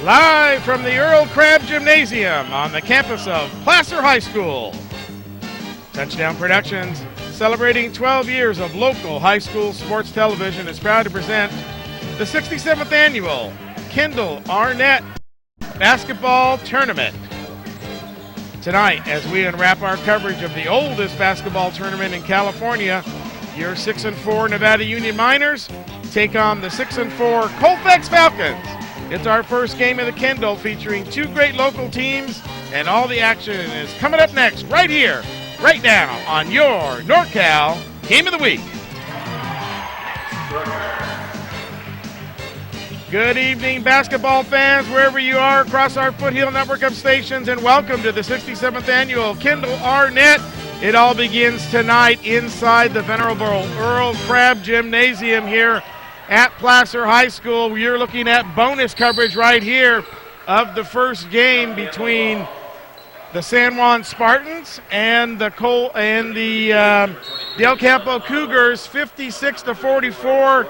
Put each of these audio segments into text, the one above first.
Live from the Earl Crabbe Gymnasium on the campus of Placer High School. Touchdown Productions, celebrating 12 years of local high school sports television, is proud to present the 67th Annual Kendall Arnett Basketball Tournament. Tonight, as we unwrap our coverage of the oldest basketball tournament in California, your 6-4 Nevada Union Miners take on the 6-4 Colfax Falcons. It's our first game of the Kendall, featuring two great local teams, and all the action is coming up next, right here, right now, on your NorCal Game of the Week. Good evening, basketball fans, wherever you are across our Foothill network of stations, and welcome to the 67th Annual Kendall Arnett. It all begins tonight inside the venerable Earl Crabbe Gymnasium here at Placer High School. You're looking at bonus coverage right here of the first game between the San Juan Spartans and the Del Campo Cougars. 56-44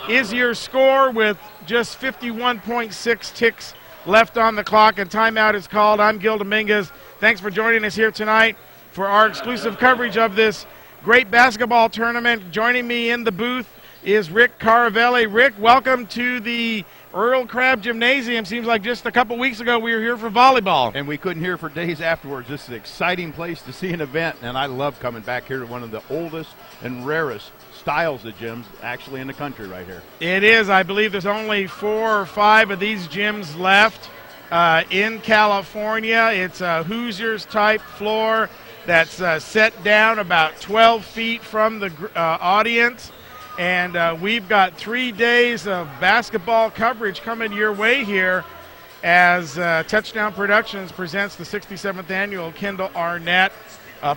is your score with just 51.6 ticks left on the clock, and timeout is called. I'm Gil Dominguez. Thanks for joining us here tonight for our exclusive coverage of this great basketball tournament. Joining me in the booth is Rick Caravelli. Rick, welcome to the Earl Crabbe Gymnasium. Seems like just a couple weeks ago we were here for volleyball. And we couldn't hear for days afterwards. This is an exciting place to see an event, and I love coming back here to one of the oldest and rarest styles of gyms actually in the country right here. It is. I believe there's only 4 or 5 of these gyms left in California. It's a Hoosiers-type floor that's set down about 12 feet from the audience. And we've got 3 days of basketball coverage coming your way here as Touchdown Productions presents the 67th Annual Kendall Arnett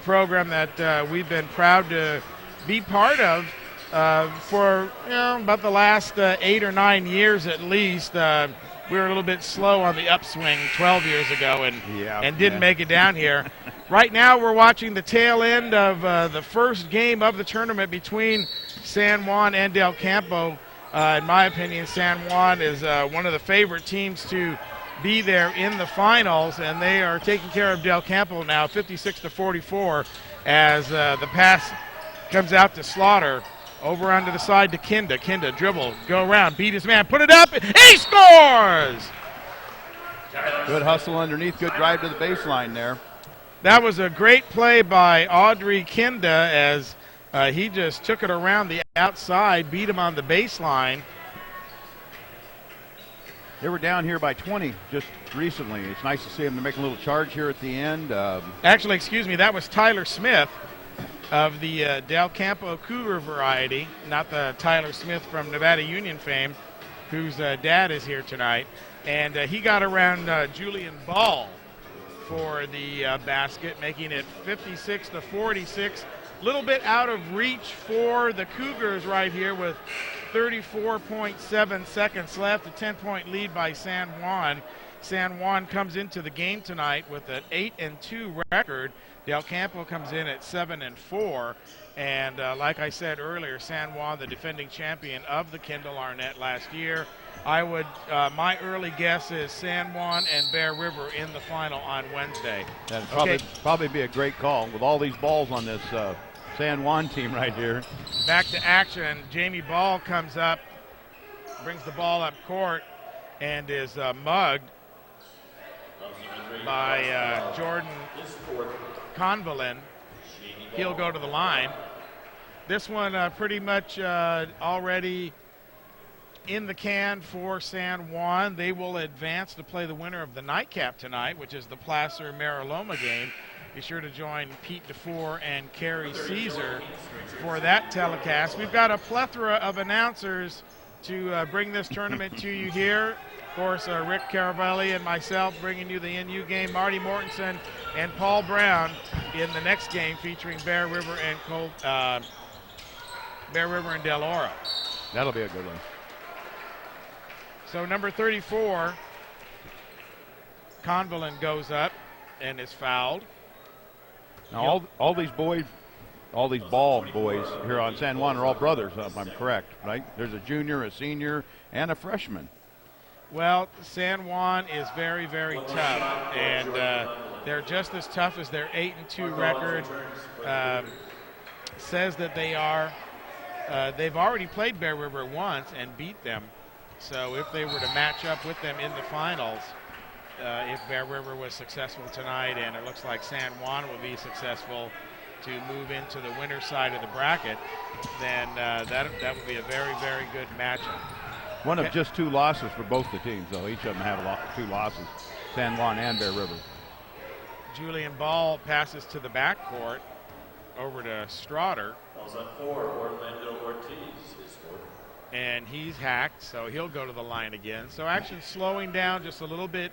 program that we've been proud to be part of for about the last 8 or 9 years at least. We were a little bit slow on the upswing 12 years ago and didn't make it down here. Right now we're watching the tail end of the first game of the tournament between San Juan and Del Campo. In my opinion, San Juan is one of the favorite teams to be there in the finals, and they are taking care of Del Campo now 56-44 as the pass comes out to Slaughter. Over onto the side to Kinda. Kinda dribble, go around, beat his man, put it up, and he scores! Good hustle underneath, good drive to the baseline there. That was a great play by Audrey Kinda as he just took it around the outside, beat him on the baseline. They were down here by 20 just recently. It's nice to see them make a little charge here at the end. Actually, excuse me, that was Tyler Smith of the Del Campo Cougar variety, not the Tyler Smith from Nevada Union fame, whose dad is here tonight. And he got around Julian Ball for the basket, making it 56-46. A little bit out of reach for the Cougars right here with 34.7 seconds left, a 10-point lead by San Juan. San Juan comes into the game tonight with an 8-2 record. Del Campo comes in at 7-4, and like I said earlier, San Juan, the defending champion of the Kendall Arnett last year. I would, my early guess is San Juan and Bear River in the final on Wednesday. That'd probably be a great call with all these balls on this San Juan team right here. Back to action. Jamie Ball comes up, brings the ball up court, and is mugged by Jordan Convalin. He'll go to the line. This one pretty much already in the can for San Juan. They will advance to play the winner of the nightcap tonight, which is the Placer-Mariloma game. Be sure to join Pete DeFore and Carrie Caesar for that telecast. We've got a plethora of announcers to bring this tournament to you here. Of course, Rick Caravelli and myself bringing you the NU game. Marty Mortensen and Paul Brown in the next game featuring Bear River and Del Oro. That'll be a good one. So number 34, Convalin goes up and is fouled. Now all these boys, all these ball boys here on San Juan are all brothers, if I'm correct, right? There's a junior, a senior, and a freshman. Well, San Juan is very, very tough, and they're just as tough as their 8-2 record says that they are. They've already played Bear River once and beat them. So if they were to match up with them in the finals, if Bear River was successful tonight, and it looks like San Juan will be successful to move into the winner's side of the bracket, then that would be a very, very good matchup. One of just 2 losses for both the teams, though. Each of them have 2 losses, San Juan and Bear River. Julian Ball passes to the backcourt over to Straughter. Calls up 4, Orlando Ortiz is 4. And he's hacked, so he'll go to the line again. So action slowing down just a little bit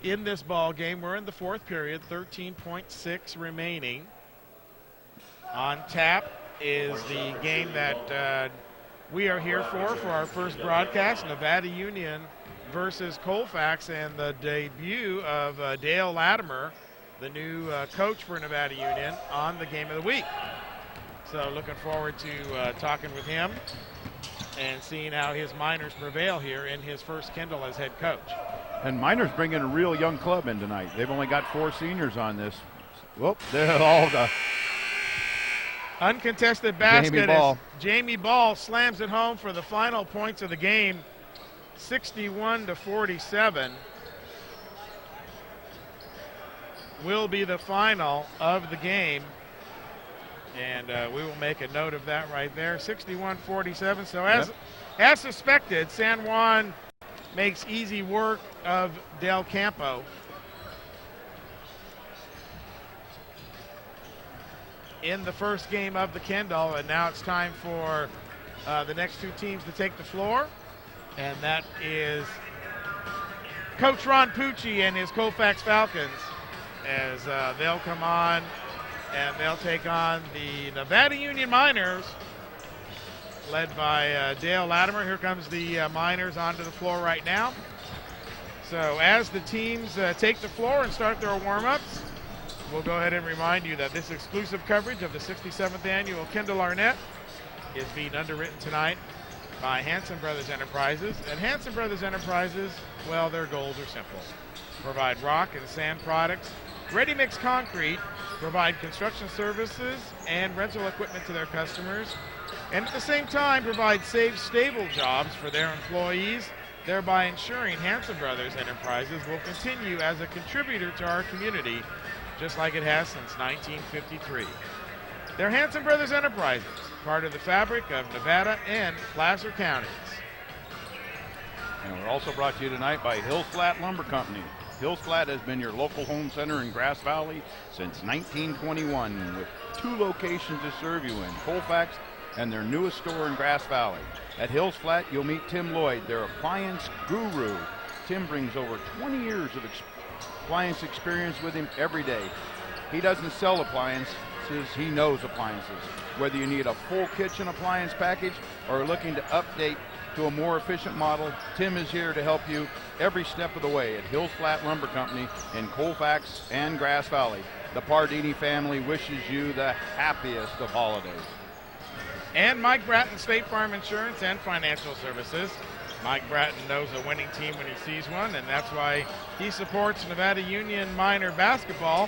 in this ball game. We're in the 4th period, 13.6 remaining. On tap is the game that we are here for our first broadcast, Nevada Union versus Colfax, and the debut of Dale Latimer, the new coach for Nevada Union, on the game of the week. So looking forward to talking with him and seeing how his Miners prevail here in his first Kendall as head coach. And Miners bringing a real young club in tonight. They've only got 4 seniors on this. Whoop, they're all the uncontested basket. Jamie Ball. Jamie Ball slams it home for the final points of the game, 61-47. Will be the final of the game. And we will make a note of that right there, 61-47. So as suspected, San Juan makes easy work of Del Campo. In the first game of the Kendall, and now it's time for the next 2 teams to take the floor, and that is Coach Ron Pucci and his Colfax Falcons, as they'll come on and they'll take on the Nevada Union Miners, led by Dale Latimer. Here comes the Miners onto the floor right now. So as the teams take the floor and start their warm-ups, we'll go ahead and remind you that this exclusive coverage of the 67th Annual Kendall Arnett is being underwritten tonight by Hanson Brothers Enterprises. And Hanson Brothers Enterprises, well, their goals are simple. Provide rock and sand products, ready-mix concrete, provide construction services and rental equipment to their customers, and at the same time provide safe, stable jobs for their employees, thereby ensuring Hanson Brothers Enterprises will continue as a contributor to our community, just like it has since 1953. They're Hanson Brothers Enterprises, part of the fabric of Nevada and Placer counties. And we're also brought to you tonight by Hills Flat Lumber Company. Hills Flat has been your local home center in Grass Valley since 1921, with 2 locations to serve you in, Colfax and their newest store in Grass Valley. At Hills Flat, you'll meet Tim Lloyd, their appliance guru. Tim brings over 20 years of appliance experience with him every day. He doesn't sell appliances, he knows appliances. Whether you need a full kitchen appliance package or are looking to update to a more efficient model, Tim is here to help you every step of the way at Hills Flat Lumber Company in Colfax and Grass Valley. The Pardini family wishes you the happiest of holidays. And Mike Bratton, State Farm Insurance and Financial Services. Mike Bratton knows a winning team when he sees one, and that's why he supports Nevada Union Miner basketball.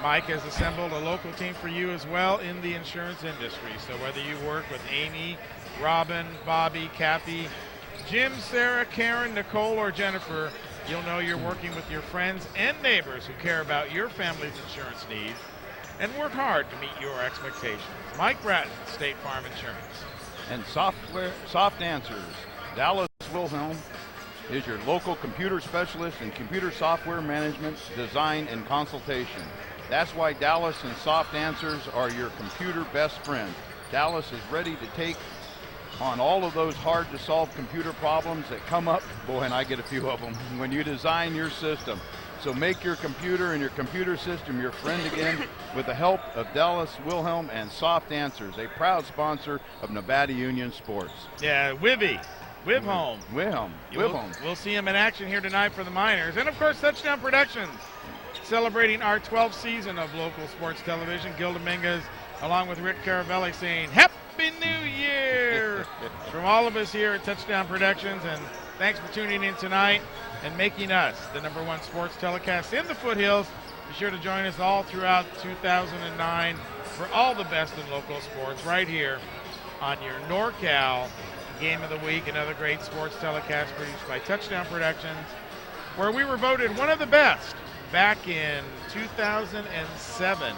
Mike has assembled a local team for you as well in the insurance industry. So whether you work with Amy, Robin, Bobby, Kathy, Jim, Sarah, Karen, Nicole, or Jennifer, you'll know you're working with your friends and neighbors who care about your family's insurance needs and work hard to meet your expectations. Mike Bratton, State Farm Insurance. And Soft Answers. Dallas Wilhelm is your local computer specialist in computer software management, design, and consultation. That's why Dallas and Soft Answers are your computer best friend. Dallas is ready to take on all of those hard-to-solve computer problems that come up, boy, and I get a few of them, when you design your system. So make your computer and your computer system your friend again with the help of Dallas Wilhelm and Soft Answers, a proud sponsor of Nevada Union Sports. Yeah, Wibholm. Wibholm. We'll see him in action here tonight for the Miners. And, of course, Touchdown Productions, celebrating our 12th season of local sports television. Gil Dominguez, along with Rick Caravelli, saying, "Hep, Happy New Year from all of us here at Touchdown Productions, and thanks for tuning in tonight and making us the #1 sports telecast in the foothills. Be sure to join us all throughout 2009 for all the best in local sports right here on your NorCal Game of the Week, another great sports telecast produced by Touchdown Productions, where we were voted one of the best back in 2007,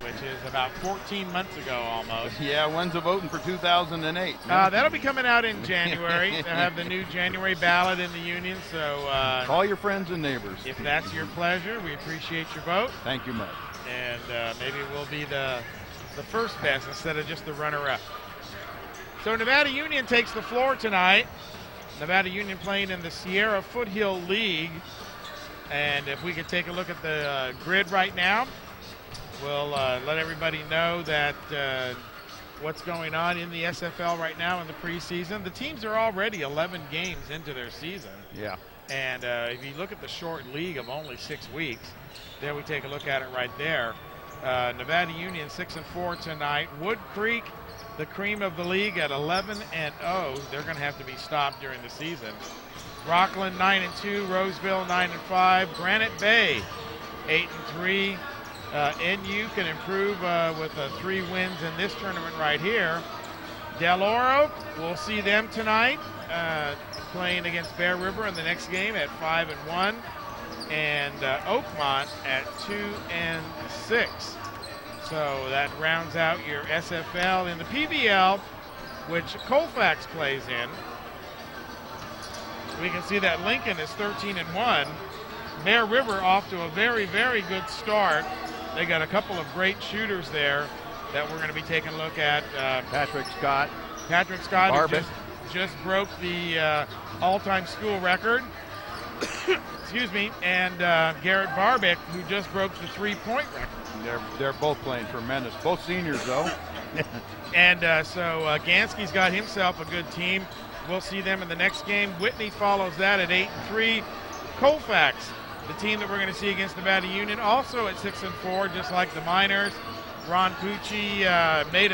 which is about 14 months ago almost. Yeah, when's the voting for 2008? That'll be coming out in January. They'll have the new January ballot in the union, so call your friends and neighbors. If that's your pleasure, we appreciate your vote. Thank you much. And maybe we'll be the first best instead of just the runner-up. So Nevada Union takes the floor tonight. Nevada Union playing in the Sierra Foothill League. And if we could take a look at the grid right now, we'll let everybody know that what's going on in the SFL right now in the preseason. The teams are already 11 games into their season. Yeah. And if you look at the short league of only 6 weeks, there we take a look at it right there. Nevada Union 6-4 tonight. Wood Creek, the cream of the league, at 11-0. They're going to have to be stopped during the season. Rockland 9-2, Roseville 9-5, Granite Bay 8-3. NU can improve with 3 wins in this tournament right here. Del Oro, we'll see them tonight playing against Bear River in the next game at 5-1, and Oakmont at 2-6. So that rounds out your SFL. In the PBL, which Colfax plays in, we can see that Lincoln is 13-1. Bear River off to a very, very good start. They got a couple of great shooters there that we're going to be taking a look at. Patrick Scott just broke the all-time school record. Excuse me. And Garrett Barbick, who just broke the 3-point record. They're both playing tremendous. Both seniors, though. And so Gansky's got himself a good team. We'll see them in the next game. Whitney follows that at 8-3. Colfax, the team that we're going to see against Nevada Union, also at 6-4, just like the Miners. Ron Pucci made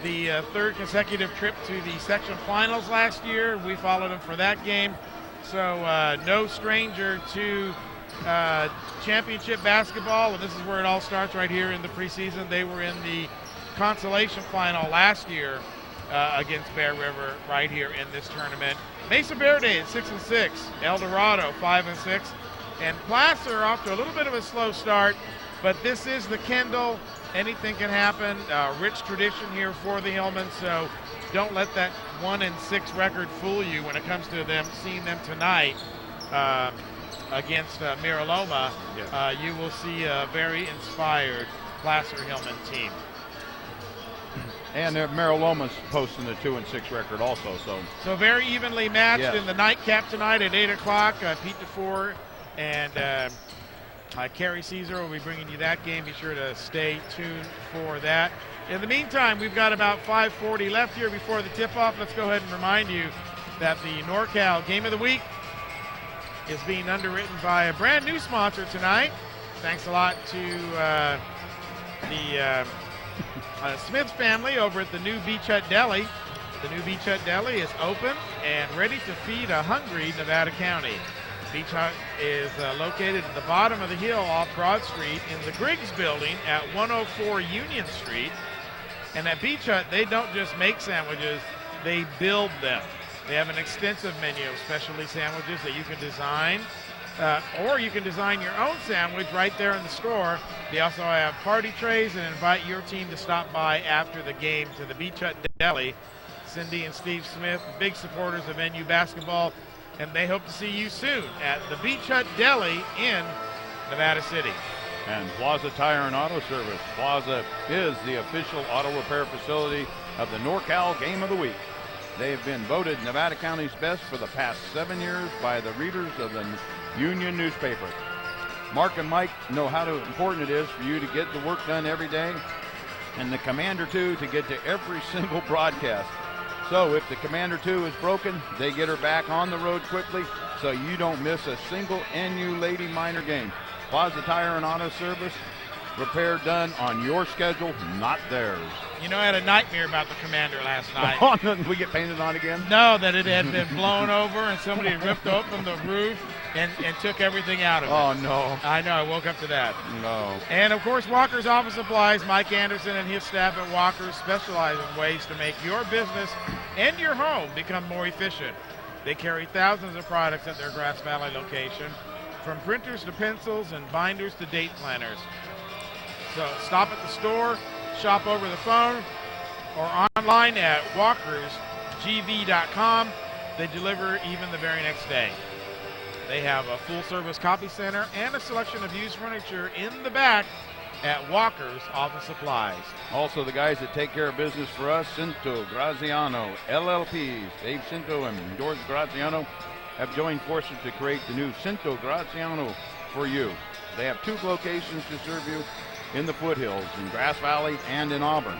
the 3rd consecutive trip to the section finals last year. We followed him for that game. So no stranger to championship basketball, and this is where it all starts right here in the preseason. They were in the consolation final last year against Bear River right here in this tournament. Mesa Verde at 6-6, El Dorado 5-6, and Placer off to a little bit of a slow start, but this is the Kendall. Anything can happen. Rich tradition here for the Hillmen, so don't let that 1-6 record fool you when it comes to them seeing them tonight against Miraloma. Yeah. You will see a very inspired Placer Hillman team. And Mariloma's posting a 2-6 record also. So very evenly matched. Yes. In the nightcap tonight at 8 o'clock. Pete DeFore and Kerry Caesar will be bringing you that game. Be sure to stay tuned for that. In the meantime, we've got about 5:40 left here before the tip-off. Let's go ahead and remind you that the NorCal Game of the Week is being underwritten by a brand new sponsor tonight. Thanks a lot to the Smith family over at the new Beach Hut Deli. The new Beach Hut Deli is open and ready to feed a hungry Nevada County. Beach Hut is located at the bottom of the hill off Broad Street in the Griggs building at 104 Union Street. And at Beach Hut, they don't just make sandwiches, they build them. They have an extensive menu of specialty sandwiches that you can design, or you can design your own sandwich right there in the store. They also have party trays and invite your team to stop by after the game to the Beach Hut Deli. Cindy and Steve Smith, big supporters of NU basketball, and they hope to see you soon at the Beach Hut Deli in Nevada City. And Plaza Tire and Auto Service. Plaza is the official auto repair facility of the NorCal Game of the Week. They've been voted Nevada County's best for the past 7 years by the readers of the Union newspaper. Mark and Mike know how important it is for you to get the work done every day, and the Commander 2 to get to every single broadcast. So if the Commander 2 is broken, they get her back on the road quickly so you don't miss a single NU Lady Miner game. Plaza Tire and Auto Service, repair done on your schedule, not theirs. You know, I had a nightmare about the Commander last night. Oh, we get painted on again? No, that it had been blown over and somebody had ripped open the roof and took everything out of it. Oh, no. I know, I woke up to that. No. And, of course, Walker's Office Supplies. Mike Anderson and his staff at Walker's specialize in ways to make your business and your home become more efficient. They carry thousands of products at their Grass Valley location, from printers to pencils and binders to date planners. So stop at the store, shop over the phone, or online at walkersgv.com. They deliver even the very next day. They have a full-service copy center and a selection of used furniture in the back at Walker's Office Supplies. Also, the guys that take care of business for us, Cinto Graziano, LLPs. Dave Cinto and George Graziano have joined forces to create the new Cinto Graziano for you. They have 2 locations to serve you in the foothills, in Grass Valley and in Auburn.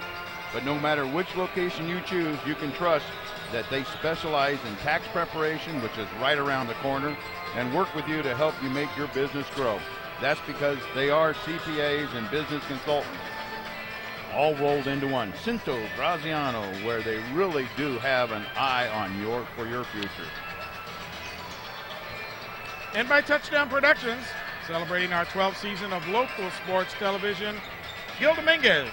But no matter which location you choose, you can trust that they specialize in tax preparation, which is right around the corner, and work with you to help you make your business grow. That's because they are CPAs and business consultants, all rolled into one. Cinto Graziano, where they really do have an eye on for your future. And by Touchdown Productions, celebrating our 12th season of local sports television, Gil Dominguez.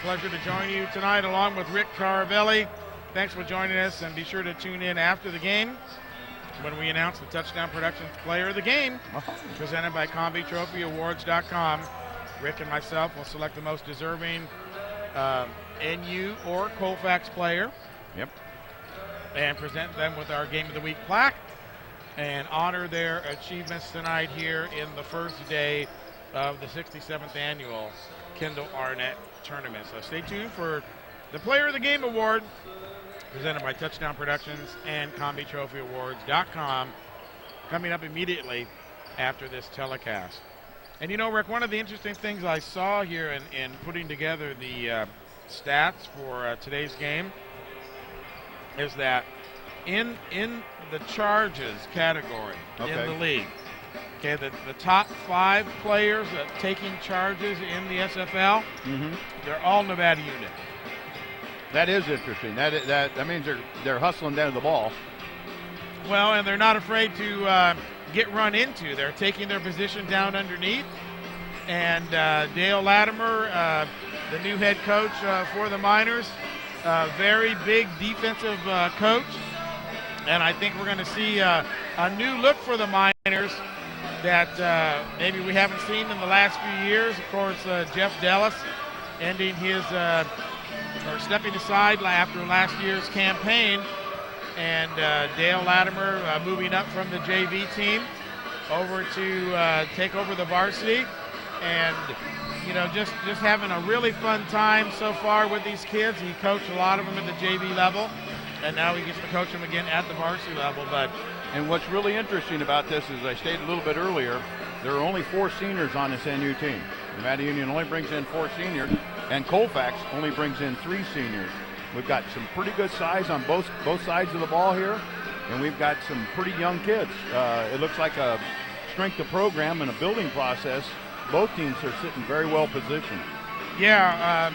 Pleasure to join you tonight along with Rick Caravelli. Thanks for joining us, and be sure to tune in after the game when we announce the Touchdown Productions Player of the Game, presented by CombiTrophyAwards.com. Rick and myself will select the most deserving NU or Colfax player. Yep. And present them with our Game of the Week plaque and honor their achievements tonight here in the first day of the 67th Annual Kendall Arnett Tournament. So stay tuned for the Player of the Game Award, presented by Touchdown Productions and CombiTrophyAwards.com, coming up immediately after this telecast. And you know, Rick, one of the interesting things I saw here in putting together the stats for today's game is that in the charges category in the league, okay, the top 5 players taking charges in the SFL, they're all Nevada unit. That is interesting. That means they're hustling down the ball. Well, and they're not afraid to get run into. They're taking their position down underneath. And Dale Latimer, the new head coach for the Miners, very big defensive coach. And I think we're going to see a new look for the Miners that maybe we haven't seen in the last few years. Of course, Jeff Dellis ending his or stepping aside after last year's campaign, and Dale Latimer moving up from the JV team over to take over the varsity, and you know, just having a really fun time so far with these kids. He coached a lot of them at the JV level, and now he gets to coach them again at the varsity level. And what's really interesting about this, as I stated a little bit earlier, there are only 4 seniors on this NU team. Nevada Union only brings in 4 seniors, and Colfax only brings in 3 seniors. We've got some pretty good size on both sides of the ball here, and we've got some pretty young kids. It looks like a strength of program and a building process. Both teams are sitting very well positioned. Yeah,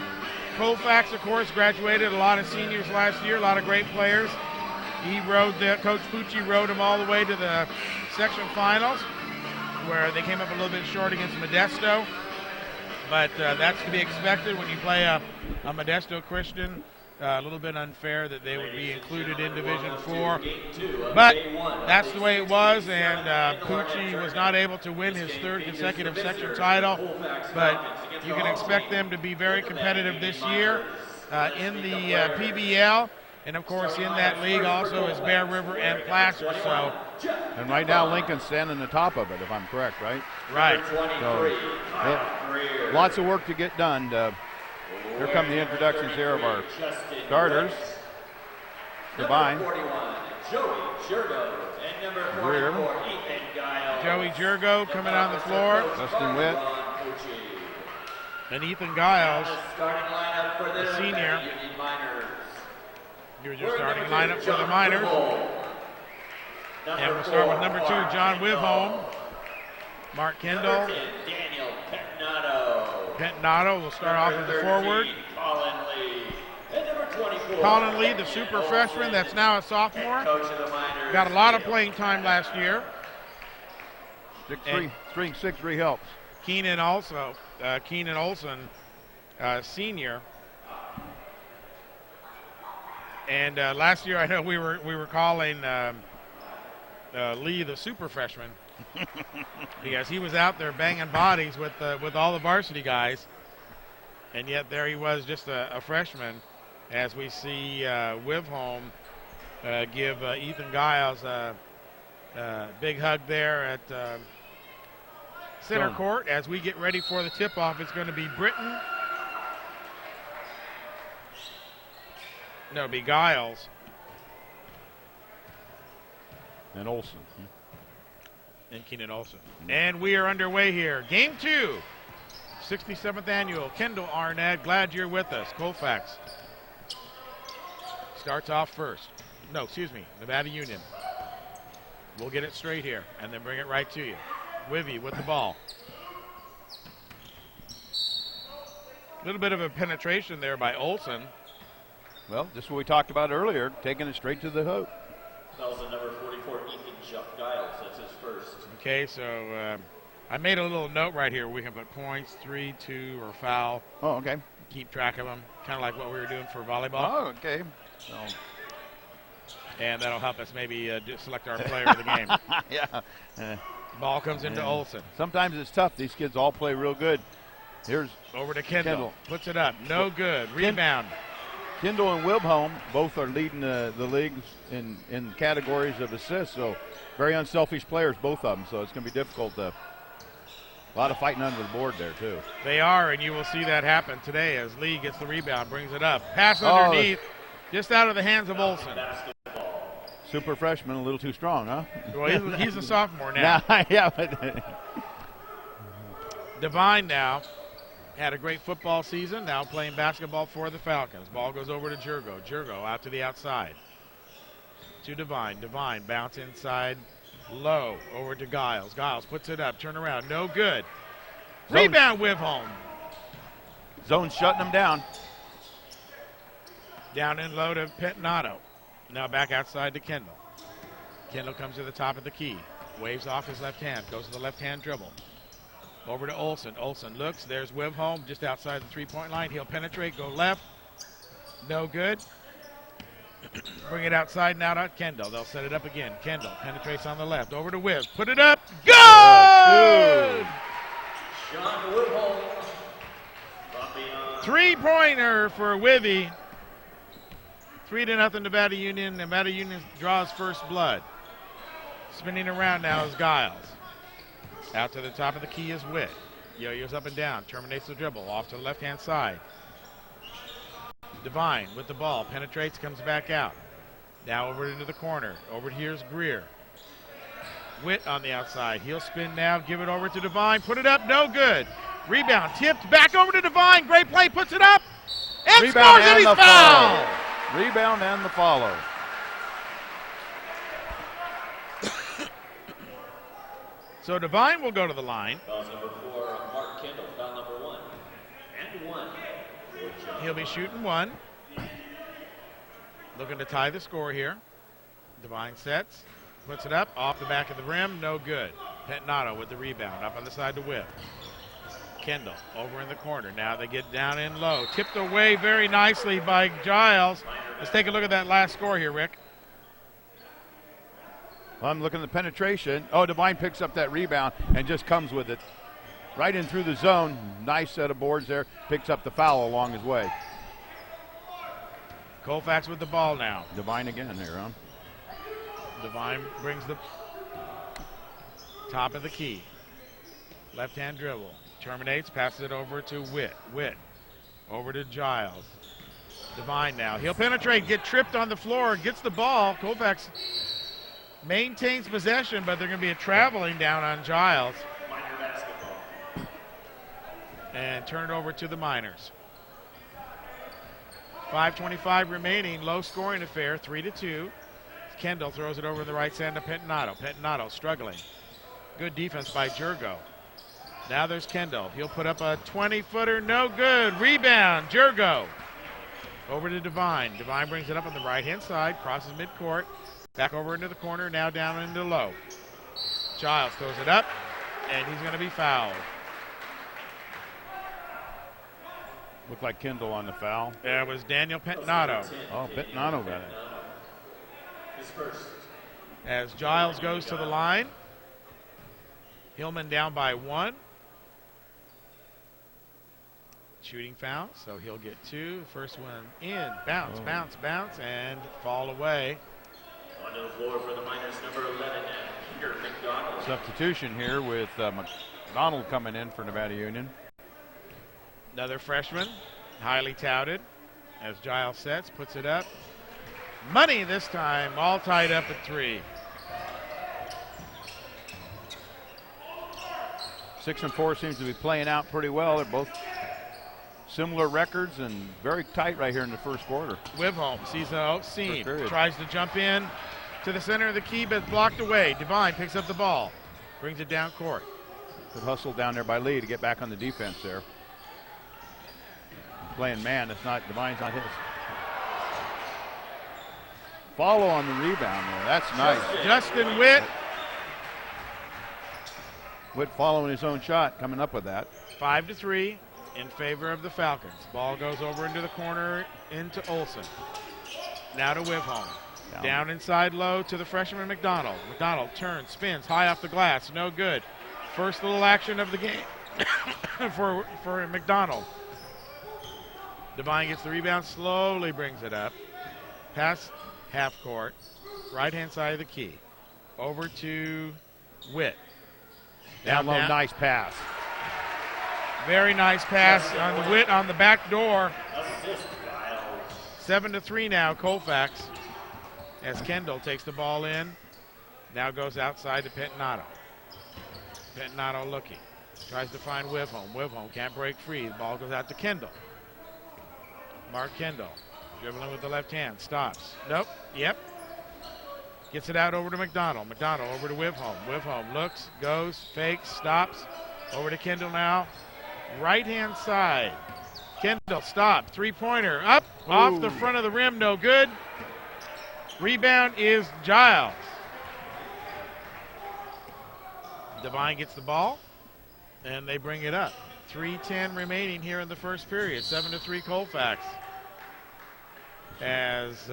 Colfax, of course, graduated a lot of seniors last year, a lot of great players. Coach Pucci rode them all the way to the section finals, where they came up a little bit short against Modesto. But that's to be expected when you play a Modesto Christian. A little bit unfair that they would be included in Division 4. But that's the way it was, and Pucci was not able to win his 3rd consecutive section title. But you can expect them to be very competitive this year in the PBL. And, of course, in that league also is Bear River and Placer. So, and right now Lincoln's standing on top of it, if I'm correct, right? Right. So, lots of work to get done. Here come the introductions here of our starters. Devine. Greer. Joey Jurgo coming on the floor. Dustin Witt. And Ethan Giles, the senior. Here's your starting lineup for the Miners. And we'll start with number 2, John Wivholm. Mark Kendall. Daniel Pagnato. Pentinato will start off as the forward. Colin Lee. And number 24. Colin Lee, the super freshman that's now a sophomore. Coach of the minors. Got a lot of playing time last year. 6'3", string 6'3" helps. Keenan also, Keenan Olson, senior. And last year I know we were calling Lee the super freshman because he was out there banging bodies with all the varsity guys, and yet there he was, just a freshman. As we see Wivholm give Ethan Giles a big hug there at center court as we get ready for the tip-off. It's going to be Britton. No, it'll be Giles. And Olson. And Keenan Olson. And we are underway here. Game 2, 67th Annual Kendall Arnett. Glad you're with us. Colfax starts off first. No, excuse me, Nevada Union. We'll get it straight here and then bring it right to you. Wivy with the ball. A little bit of a penetration there by Olson. Well, this is what we talked about earlier, taking it straight to the hoop. That was the number 44, Ethan Giles. That's his first. Okay, so I made a little note right here. We can put points, 3, 2, or foul. Oh, okay. Keep track of them, kind of like what we were doing for volleyball. Oh, okay. So. And that'll help us maybe select our player of the game. Yeah. Ball comes into Olson. Sometimes it's tough. These kids all play real good. Here's over to Kendall. Puts it up. No good. Rebound. Kendall and Wibholm both are leading the leagues in categories of assists. So very unselfish players, both of them. So it's going to be difficult to. A lot of fighting under the board there, too. They are, and you will see that happen today as Lee gets the rebound, brings it up. Pass underneath, just out of the hands of Olson. Super freshman, a little too strong, huh? Well, he's a sophomore now. Yeah, but Devine now had a great football season, now playing basketball for the Falcons. Ball goes over to Jurgo. Jurgo out to the outside. To Devine. Devine bounce inside. Low over to Giles. Giles puts it up. Turn around. No good. Rebound Wivholm. Zone's shutting them down. Down in low to Pentinato. Now back outside to Kendall. Kendall comes to the top of the key. Waves off his left hand. Goes to the left hand dribble. Over to Olson. Olson looks. There's Wivholm just outside the three-point line. He'll penetrate. Go left. No good. Bring it outside now to Kendall. They'll set it up again. Kendall penetrates on the left. Over to Wiv. Put it up. Good! Sean Wivholm. 3-pointer for Wivy. 3-0 Nevada Union. Nevada Union draws first blood. Spinning around now is Giles. Out to the top of the key is Witt. Yo-yos up and down. Terminates the dribble. Off to the left-hand side. Devine with the ball. Penetrates, comes back out. Now over into the corner. Over here's Greer. Witt on the outside. He'll spin now. Give it over to Devine. Put it up. No good. Rebound. Tipped. Back over to Devine. Great play. Puts it up. And Rebound scores, and he's fouled. Rebound and the follow. So Devine will go to the line. Foul number 4, Mark Kendall. Foul number 1. And 1. He'll be shooting one. Looking to tie the score here. Devine sets. Puts it up. Off the back of the rim. No good. Pentinato with the rebound. Up on the side to Whip. Kendall over in the corner. Now they get down in low. Tipped away very nicely by Giles. Let's take a look at that last score here, Rick. Well, I'm looking at the penetration. Oh, Devine picks up that rebound and just comes with it. Right in through the zone. Nice set of boards there. Picks up the foul along his way. Colfax with the ball now. Devine again here, huh? Devine brings the top of the key. Left-hand dribble. Terminates, passes it over to Witt. Witt over to Giles. Devine now. He'll penetrate, get tripped on the floor, gets the ball. Colfax maintains possession, but they're going to be a traveling down on Giles. And turn it over to the Miners. 5:25 remaining, low scoring affair, 3-2. Kendall throws it over the right side to Pentinato. Pentinato struggling. Good defense by Jurgo. Now there's Kendall. He'll put up a 20-footer, no good. Rebound, Jurgo. Over to Devine. Devine brings it up on the right-hand side, crosses midcourt, back over into the corner, now down into low. Giles throws it up, and he's going to be fouled. Looked like Kendall on the foul. That was Daniel Pentinato. Oh, Pentinato got it. His first. As Giles goes to the line. Hillman down by 1. Shooting foul, so he'll get 2. First one in. Bounce, bounce, bounce, and fall away. Onto the floor for the Miners, number 11, Peter McDonald. Substitution here with McDonald coming in for Nevada Union. Another freshman, highly touted. As Giles sets, puts it up. Money this time, all tied up at 3. 6 and 4 seems to be playing out pretty well. They're both similar records and very tight right here in the first quarter. Wibholm sees the seam, period. tries to jump in to the center of the key, but blocked away. Devine picks up the ball, brings it down court. Good hustle down there by Lee to get back on the defense there. Playing man, it's not, Devine's not his. Follow on the rebound there, that's nice. Justin Witt. Witt following his own shot, coming up with that. 5-3 in favor of the Falcons. Ball goes over into the corner into Olson. Now to Wibholm. Down inside low to the freshman McDonald. McDonald turns, spins, high off the glass, no good. First little action of the game for McDonald. Devine gets the rebound, slowly brings it up. Past half court, right-hand side of the key. Over to Witt. Down low, nice pass. Very nice pass on the Witt on the back door. 7-3 now, Colfax. As Kendall takes the ball in. Now goes outside to Pentinato. Pentinato looking. Tries to find Wibholm. Wibholm can't break free. The ball goes out to Kendall. Mark Kendall. Dribbling with the left hand. Stops. Nope. Yep. Gets it out over to McDonald. McDonald over to Wibholm. Wibholm looks, goes, fakes, stops. Over to Kendall now. Right-hand side. Kendall, stop. Three-pointer. Up. Ooh. Off the front of the rim. No good. Rebound is Giles. Devine gets the ball, and they bring it up. 3:10 remaining here in the first period. 7-3 Colfax. As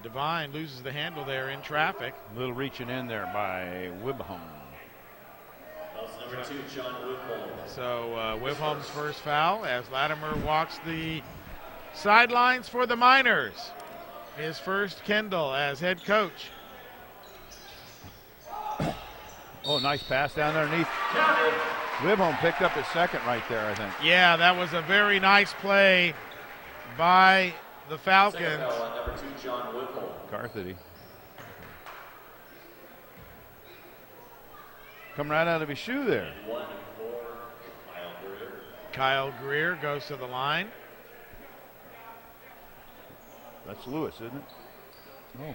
Devine loses the handle there in traffic. A little reaching in there by Wibholm. That's number 2, John Wibholm. So Wibholm's first foul as Latimer walks the sidelines for the Miners. His first Kendall as head coach. Oh, nice pass down there underneath. Wibholm picked up his second right there, I think. Yeah, that was a very nice play by the Falcons. Second foul on number 2, John Wibholm. Carthety. Come right out of his shoe there. 1 for Kyle Greer. Kyle Greer goes to the line. That's Lewis, isn't it? Oh.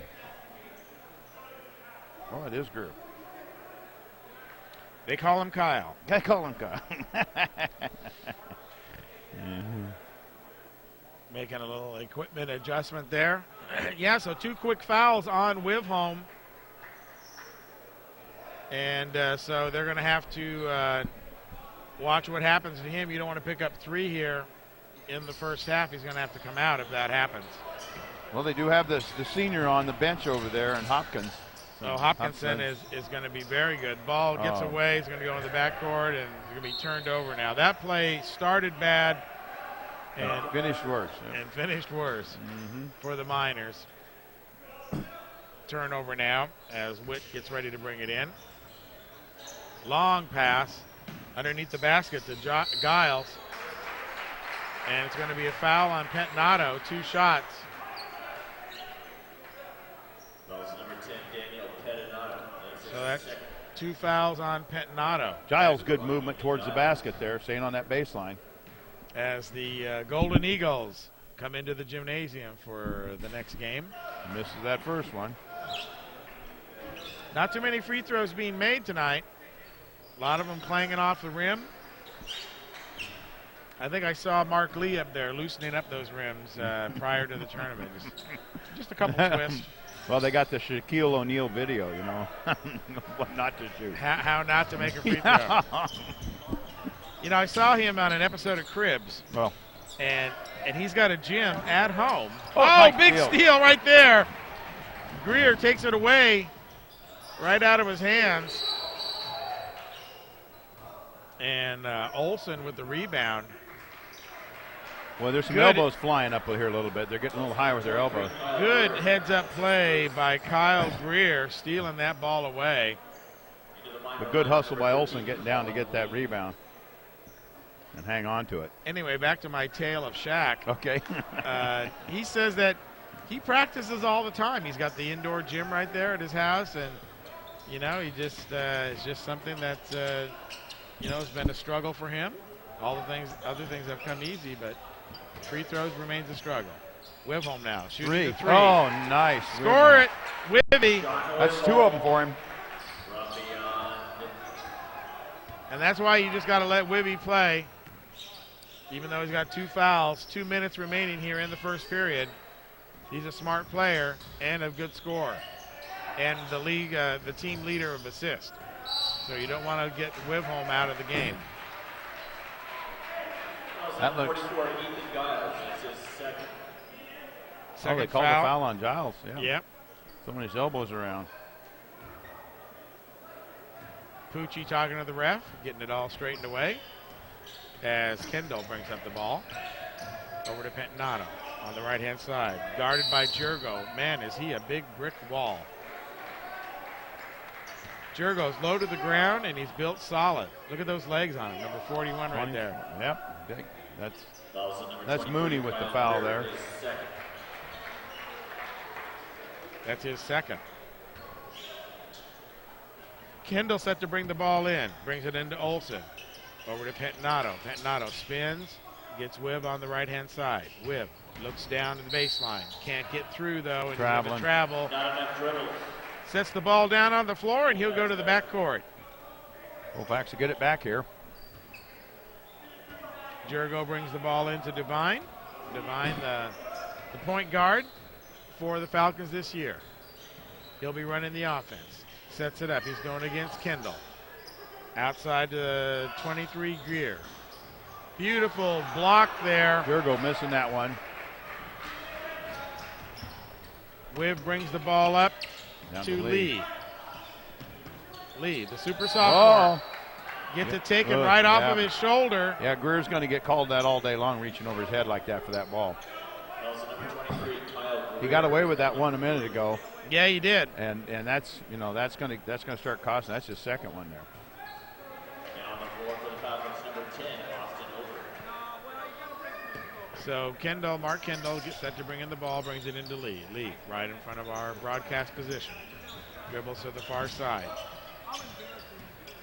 Oh, it is Greer. They call him Kyle. I call him Kyle. Making a little equipment adjustment there. Yeah, so 2 quick fouls on Wibholm. And so they're going to have to watch what happens to him. You don't want to pick up 3 here in the first half. He's going to have to come out if that happens. Well, they do have the senior on the bench over there, and Hopkins. So Hopkinson is going to be very good. Ball gets away. He's going to go in the backcourt, and it's going to be turned over now. That play started bad and finished worse. Yeah. And finished worse for the Miners. Turnover now as Witt gets ready to bring it in. Long pass underneath the basket to Giles. And it's going to be a foul on Pentinato. 2 shots. That was number 10, Daniel Pentinato. So that's 2 fouls on Pentinato. Giles, good movement towards the basket there, staying on that baseline. As the Golden Eagles come into the gymnasium for the next game. Misses that first one. Not too many free throws being made tonight. A lot of them clanging off the rim. I think I saw Mark Lee up there loosening up those rims prior to the tournament. Just a couple twists. Well, they got the Shaquille O'Neal video, you know, what not to shoot. How not to make a free throw. You know, I saw him on an episode of Cribs. Well, and he's got a gym at home. Oh, big steal right there. Greer takes it away right out of his hands. And Olsen with the rebound. Well, there's some elbows flying up here a little bit. They're getting a little high with their elbows. Good heads-up play by Kyle Greer, stealing that ball away. A good hustle by Olsen getting down to get that rebound and hang on to it. Anyway, back to my tale of Shaq. Okay. He says that he practices all the time. He's got the indoor gym right there at his house, and, you know, he just it's just something that, you know, has been a struggle for him. Other things have come easy, but free throws remains a struggle. Wivholm now shooting the three. Oh, nice. Score it, Wibby. That's 2 of them for him. And that's why you just got to let Wibby play, even though he's got 2 fouls. 2 minutes remaining here in the first period. He's a smart player and a good scorer, and the team leader of assists. So you don't want to get Wivholm out of the game. That looks. Second they called the foul on Giles. Yeah. Yep. Throwing his elbows around. Pucci talking to the ref, getting it all straightened away as Kendall brings up the ball. Over to Pentanato on the right-hand side. Guarded by Jurgo. Man, is he a big brick wall. Jurgo's low to the ground, and he's built solid. Look at those legs on him, number 41 right there. Yep, big. That's Mooney with the foul there. That's his second. Kendall set to bring the ball in. Brings it into Olsen. Over to Pentanato. Pentanato spins. Gets Wibb on the right-hand side. Wibb looks down to the baseline. Can't get through, though. And Traveling. Travel. Sets the ball down on the floor, and he'll go to the backcourt. Colfax to get it back here. Jurgo brings the ball into Devine. Devine, the point guard for the Falcons this year. He'll be running the offense. Sets it up. He's going against Kendall. Outside to 23, Greer. Beautiful block there. Jurgo missing that one. Wibb brings the ball up Down to Lee. Lee, the super sophomore. Gets it taken right off of his shoulder. Yeah, Greer's going to get called that all day long, reaching over his head like that for that ball. He got away with that one a minute ago. Yeah, he did. And that's that's going to start costing. That's his second one there. Now on the floor for the Falcons, number 10, Austin Over. So Mark Kendall gets set to bring in the ball, brings it into Lee. Lee, right in front of our broadcast position. Dribbles to the far side.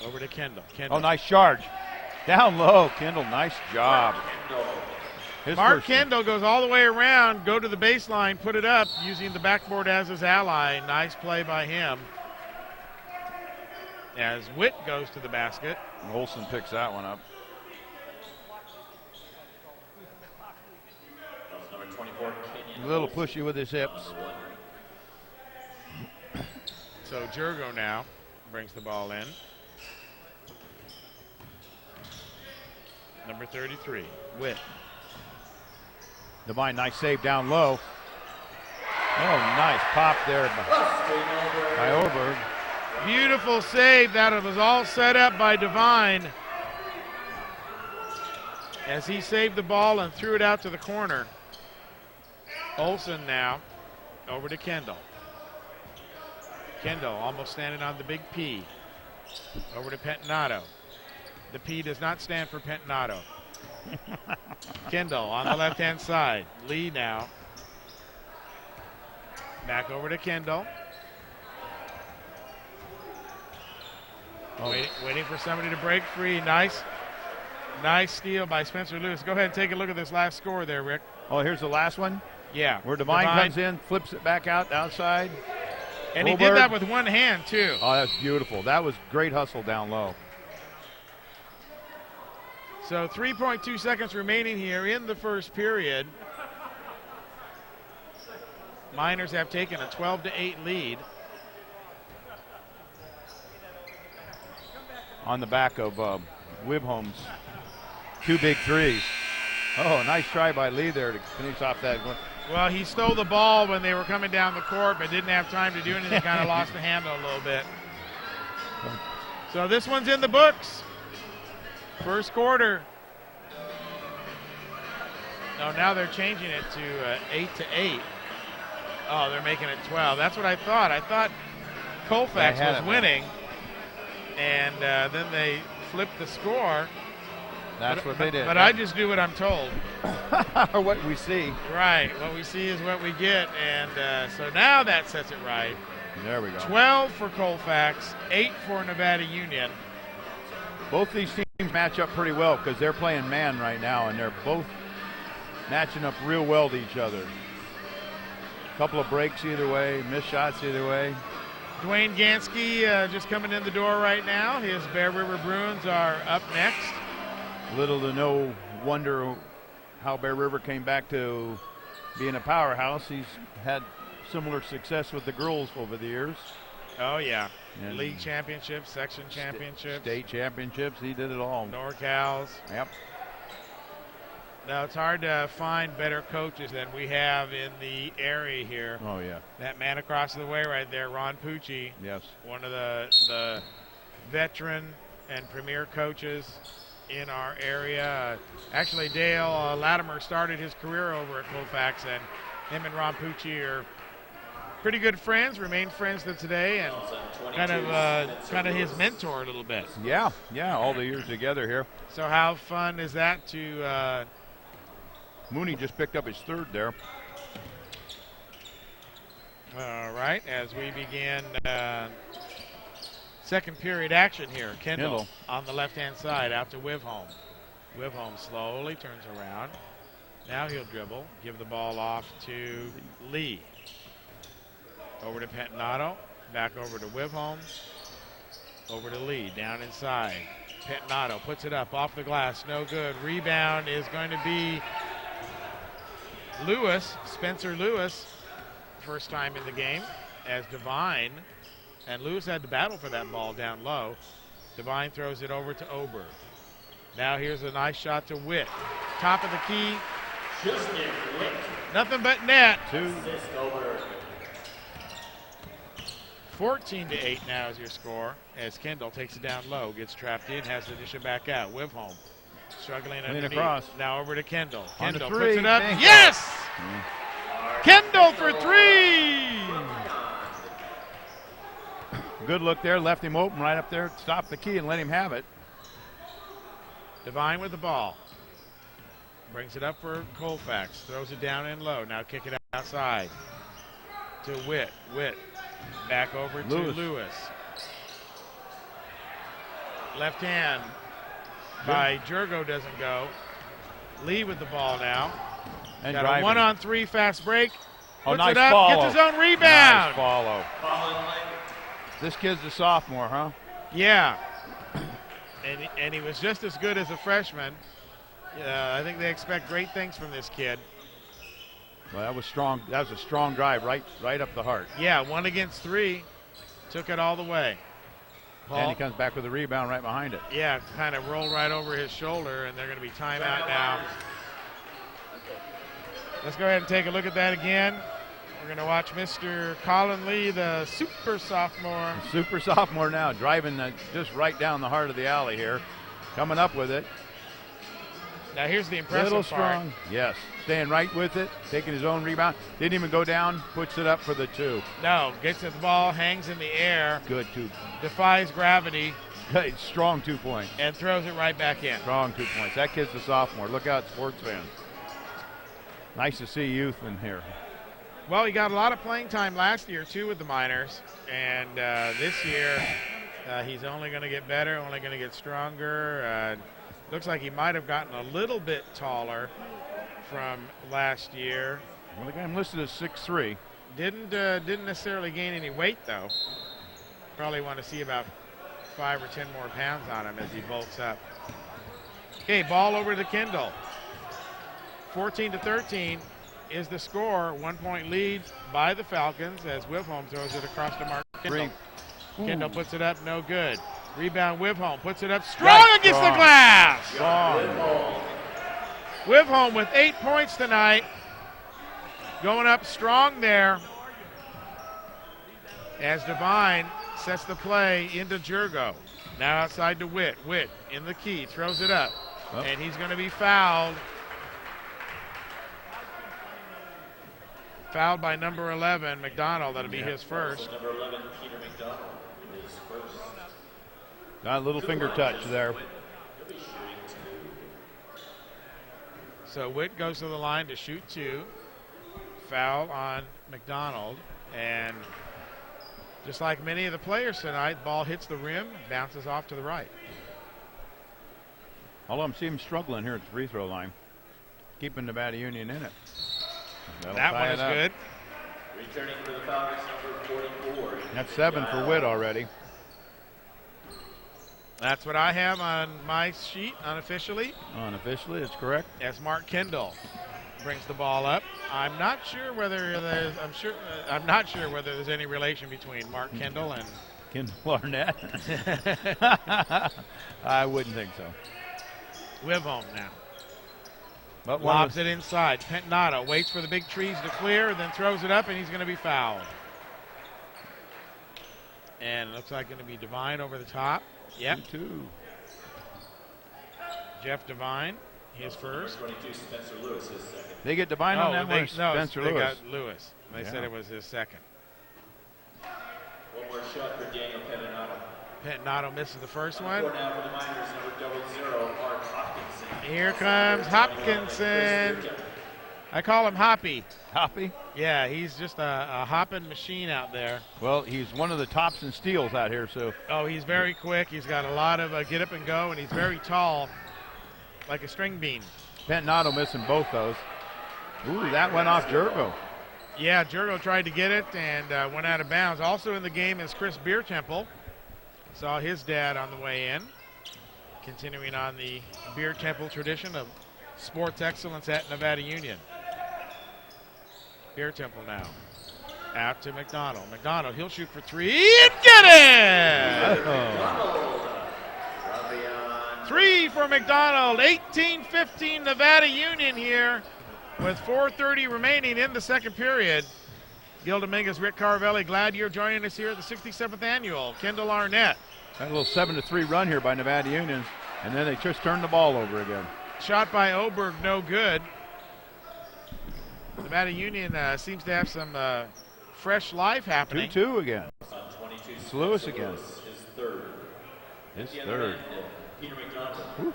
Over to Kendall. Oh, nice charge. Down low, Kendall, nice job. Mark Kendall goes all the way around, go to the baseline, put it up, using the backboard as his ally. Nice play by him. As Witt goes to the basket. And Olsen picks that one up. A little pushy with his hips. So Jurgo now brings the ball in. Number 33, Witt. Devine, nice save down low. Oh, nice pop there by Oberg. Beautiful save. That was all set up by Devine as he saved the ball and threw it out to the corner. Olsen now over to Kendall. Kendall almost standing on the big P. Over to Pentanato. The P does not stand for Pentanato. Kendall on the left-hand side. Lee now. Back over to Kendall. Waiting for somebody to break free. Nice steal by Spencer Lewis. Go ahead and take a look at this last score there, Rick. Oh, here's the last one? Yeah. Where Devine comes in, flips it back out outside. And he did that with one hand, too. Oh, that's beautiful. That was great hustle down low. So 3.2 seconds remaining here in the first period. Miners have taken a 12-8 lead. On the back of Wibholm's 2 big threes. Oh, nice try by Lee there to finish off that one. Well, he stole the ball when they were coming down the court, but didn't have time to do anything. Kind of lost the handle a little bit. So this one's in the books. First quarter. No, now they're changing it to 8-8. Oh, they're making it 12. That's what I thought. I thought Colfax was winning, and then they flipped the score. That's what they did. But I just do what I'm told. Or what we see. Right. What we see is what we get. And so now that sets it right. There we go. 12 for Colfax, 8 for Nevada Union. Both these teams match up pretty well because they're playing man right now, and they're both matching up real well to each other. A couple of breaks either way, missed shots either way. Dwayne Gansky just coming in the door right now. His Bear River Bruins are up next. Little to no wonder how Bear River came back to being a powerhouse. He's had similar success with the girls over the years. Oh, yeah. And league championships, section championships. State championships. He did it all. NorCals. Yep. Now, it's hard to find better coaches than we have in the area here. Oh, yeah. That man across the way right there, Ron Pucci. Yes. One of the veteran and premier coaches in our area. Actually, Dale Latimer started his career over at Colfax, and him and Ron Pucci are pretty good friends, remain friends to today, and kind of his mentor a little bit. Yeah, all the years together here. So how fun is that to Mooney just picked up his third there. all right, as we begin second period action here. Kendall on the left-hand side out to Wibholm. Wibholm slowly turns around. Now he'll dribble, give the ball off to Lee. Over to Pentinato, back over to Wibholm, over to Lee, down inside. Pentinato puts it up, off the glass, no good. Rebound is going to be Lewis, Spencer Lewis, first time in the game, as Devine, and Lewis had to battle for that ball down low. Devine throws it over to Ober. Now here's a nice shot to Witt. Top of the key. Nothing but net. 14-8 now is your score, as Kendall takes it down low, gets trapped in, has to dish it back out. Wibholm struggling underneath. Across. Now over to Kendall. On Kendall the puts three. it up. Yes! Kendall for 3! Good look there, left him open right up there, stopped the key and let him have it. Devine with the ball. Brings it up for Colfax, throws it down in low. Now kick it outside to Witt. Witt back over to Lewis. Left hand by Jurgo doesn't go. Lee with the ball now. And got driving. a 1-on-3 fast break. Puts nice it up, follow. gets his own rebound. Nice follow. This kid's a sophomore, huh? Yeah. And he was just as good as a freshman. I think they expect great things from this kid. Well, that was strong. That was a strong drive, right up the heart. Yeah, 1 against 3. Took it all the way. Paul, And he comes back with a rebound right behind it. yeah, kind of rolled right over his shoulder, and they're going to be timeout now. Let's go ahead and take a look at that again. We're going to watch Mr. Colin Lee, the super sophomore. Super sophomore now, driving just right down the heart of the alley here. Coming up with it. Now here's the impressive Little part. strong. Yes, staying right with it, taking his own rebound. Didn't even go down, puts it up for the 2. No, gets to the ball, hangs in the air, Good 2. defies gravity, Good, strong 2 points. and throws it right back in. Strong 2 points. That kid's a sophomore. Look out, sports fans. Nice to see youth in here. Well, he got a lot of playing time last year, too, with the Miners. And this year, he's only going to get better, only going to get stronger. Looks like he might have gotten a little bit taller from last year. Well, the guy listed as 6'3". Didn't necessarily gain any weight, though. Probably want to see about 5 or 10 more pounds on him as he bulks up. Okay, ball over to Kendall. 14-13 is the score. 1 point lead by the Falcons as Wivholm throws it across to Mark Kendall. Kendall puts it up, no good. Rebound, Wivholm puts it up, strong against the glass. Wivholm with 8 points tonight. Going up strong there as Devine sets the play into Jurgo. Now outside to Witt. Witt in the key, throws it up. And he's going to be fouled. Fouled by number 11, McDonald. That'll be his first. Number 11, Peter McDonald, is first. Got a little finger touch there. So Witt goes to the line to shoot 2. Foul on McDonald. And just like many of the players tonight, ball hits the rim, bounces off to the right. Although I'm seeing him struggling here at the free throw line. Keeping Nevada Union in it. That one is good. Returning for the Falcons, number 44. That's 7 for Witt already. That's what I have on my sheet unofficially. Unofficially, it's correct. As Mark Kendall brings the ball up. I'm not sure whether there's any relation between Mark Kendall and Kendall Arnett. I wouldn't think so. Wivholm now. But lobs it inside. Pentnato waits for the big trees to clear, then throws it up, and he's going to be fouled. And it looks like going to be Devine over the top. Yep. 2. Jeff Devine, his first. 22, Spencer Lewis, his second. They get Devine on that one? Spencer Lewis. Lewis. Got Lewis. They said it was his second. One more shot for Daniel Pentnato. Pentnato misses the first one. Now for the Miners, number 00, Mark Hopkinson. Here comes Hopkinson. I call him Hoppy. Hoppy? Yeah, he's just a hopping machine out there. Well, he's one of the tops in steals out here, so. Oh, he's very quick. He's got a lot of get up and go, and he's very tall, like a string bean. Pentnato missing both those. Ooh, that went off Jurgo. Yeah, Jurgo tried to get it and went out of bounds. Also in the game is Chris Beer-Temple. Saw his dad on the way in. Continuing on the Beer-Temple tradition of sports excellence at Nevada Union. Beer-Temple now. Out to McDonald. McDonald, he'll shoot for 3 and get it! 3 for McDonald. 18-15 Nevada Union here with 4:30 remaining in the second period. Gil Dominguez, Rick Caravelli, glad you're joining us here at the 67th Annual. Kendall Arnett. That little 7-3 run here by Nevada Union, and then they just turned the ball over again. Shot by Oberg, no good. Nevada Union seems to have some fresh life happening. 2-2 again. It's Lewis again. His third. Peter McDonald.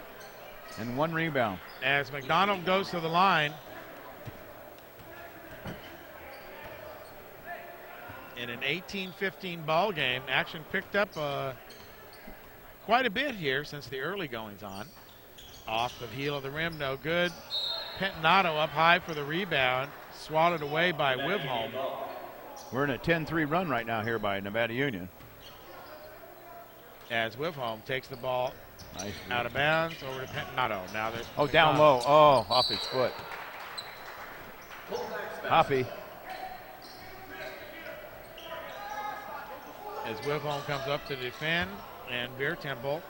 And 1 rebound. As McDonald goes to the line. In an 18-15 ball game, action picked up quite a bit here since the early goings on. Off the heel of the rim, no good. Pentnato up high for the rebound, swatted away by Wivholm. We're in a 10-3 run right now here by Nevada Union. As Wivholm takes the ball out of bounds over to Pentnato. Now there's down low. Oh, off his foot. Hoppy. As Wivholm comes up to defend, and Beer-Temple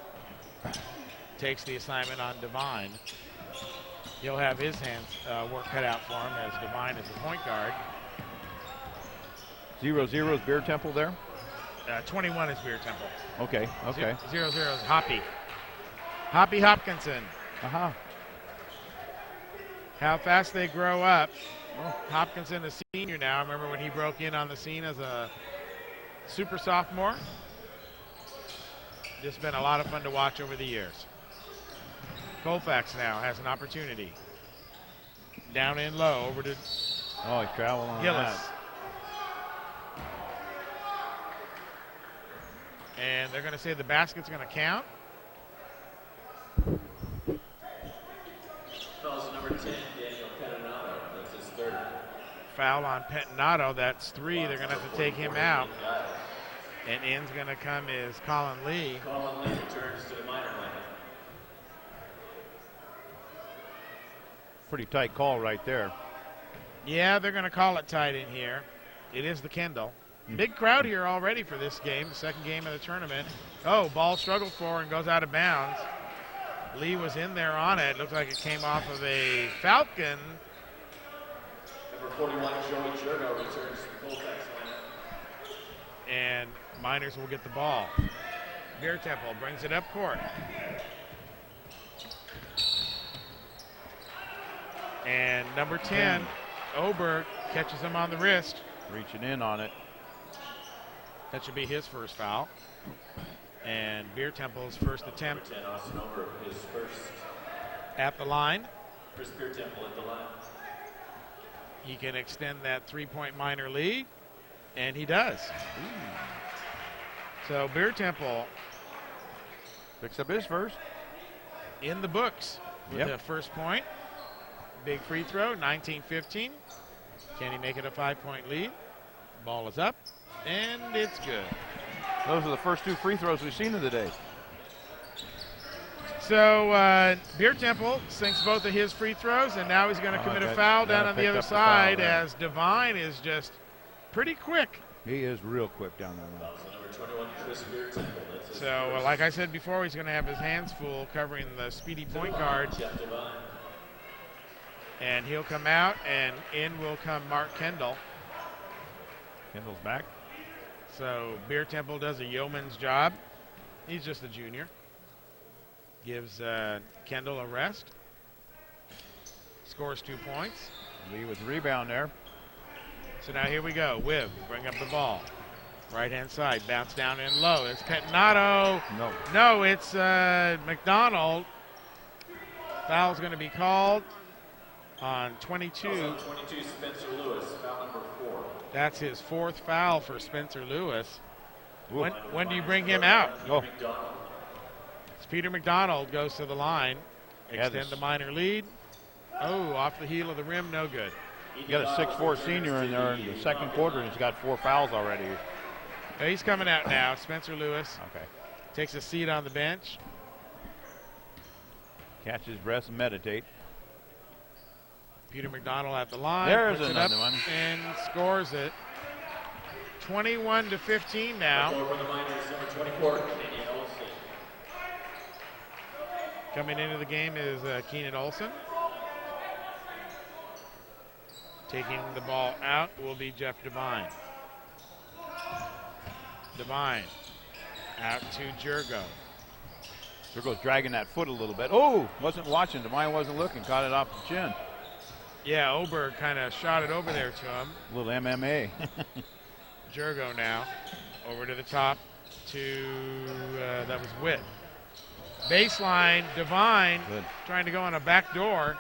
takes the assignment on Devine. He'll have his hands work cut out for him as Devine is the point guard. 0-0 is Beer-Temple there? 21 is Beer-Temple. Okay. 0-0 is Hoppy. Hoppy Hopkinson. How fast they grow up. Hopkinson is senior now. I remember when he broke in on the scene as a super sophomore. Just been a lot of fun to watch over the years. Colfax now has an opportunity. Down in low over to he's traveling on Gillis. that. And they're going to say the basket's going to count. Fouls number 10, Daniel Pentnato. That's his third. Foul on Pentnato. That's 3. They're going to have to take him out. And in's going to come is Colin Lee. Colin Lee returns to the minor line. Pretty tight call right there. Yeah, they're going to call it tight in here. It is the Kendall. Big crowd here already for this game, the second game of the tournament. Oh, ball struggled for and goes out of bounds. Lee was in there on it. Looked like it came off of a Falcon. Number 41, Joey Jurgo returns to the Colfax lineup. And Miners will get the ball. Beer Temple brings it up court. And number 10, Oberg, catches him on the wrist. Reaching in on it. That should be his first foul. And Beer Temple's first attempt 10, Austin Oberg, his first. At the line. Chris Beer Temple at the line. He can extend that three-point Miner lead, and he does. So Beer Temple picks up his first. In the books with the first point. Big free throw, 19-15. Can he make it a 5-point lead? Ball is up, and it's good. Those are the first 2 free throws we've seen of the day. So Beer Temple sinks both of his free throws, and now he's going to commit a foul down on the other side as Devine is just pretty quick. He is real quick down there. Number 21, Chris Beer Temple. So like I said before, he's going to have his hands full covering the speedy point guard. And he'll come out, and in will come Mark Kendall. Kendall's back. So Beer Temple does a yeoman's job. He's just a junior. Gives Kendall a rest. Scores 2 points. Lee with the rebound there. So now here we go. Wibb, bring up the ball. Right-hand side, bounce down in low. It's Pettinato. No, it's McDonald. Foul's going to be called on 22. 22, Spencer Lewis, foul number 4. That's his 4th foul for Spencer Lewis. When do you bring him out? Oh. It's Peter McDonald goes to the line. Extend the Miner lead. Oh, off the heel of the rim, no good. You got a 6'4" senior in there in the second quarter, and he's got 4 fouls already. He's coming out now, Spencer Lewis. Okay. Takes a seat on the bench. Catch his breath and meditate. Peter McDonald at the line. There's puts another it up one. And scores it. 21-15 now. For the Miners, number 24, Keenan Olsen. Coming into the game is Keenan Olsen. Taking the ball out will be Jeff Devine. Devine out to Jurgo. Jurgo's dragging that foot a little bit. Oh, wasn't watching. Devine wasn't looking. Caught it off the chin. Yeah, Oberg kind of shot it over there to him. A little MMA. Jurgo now over to the top to, that was Witt. Baseline, Devine trying to go on a back door.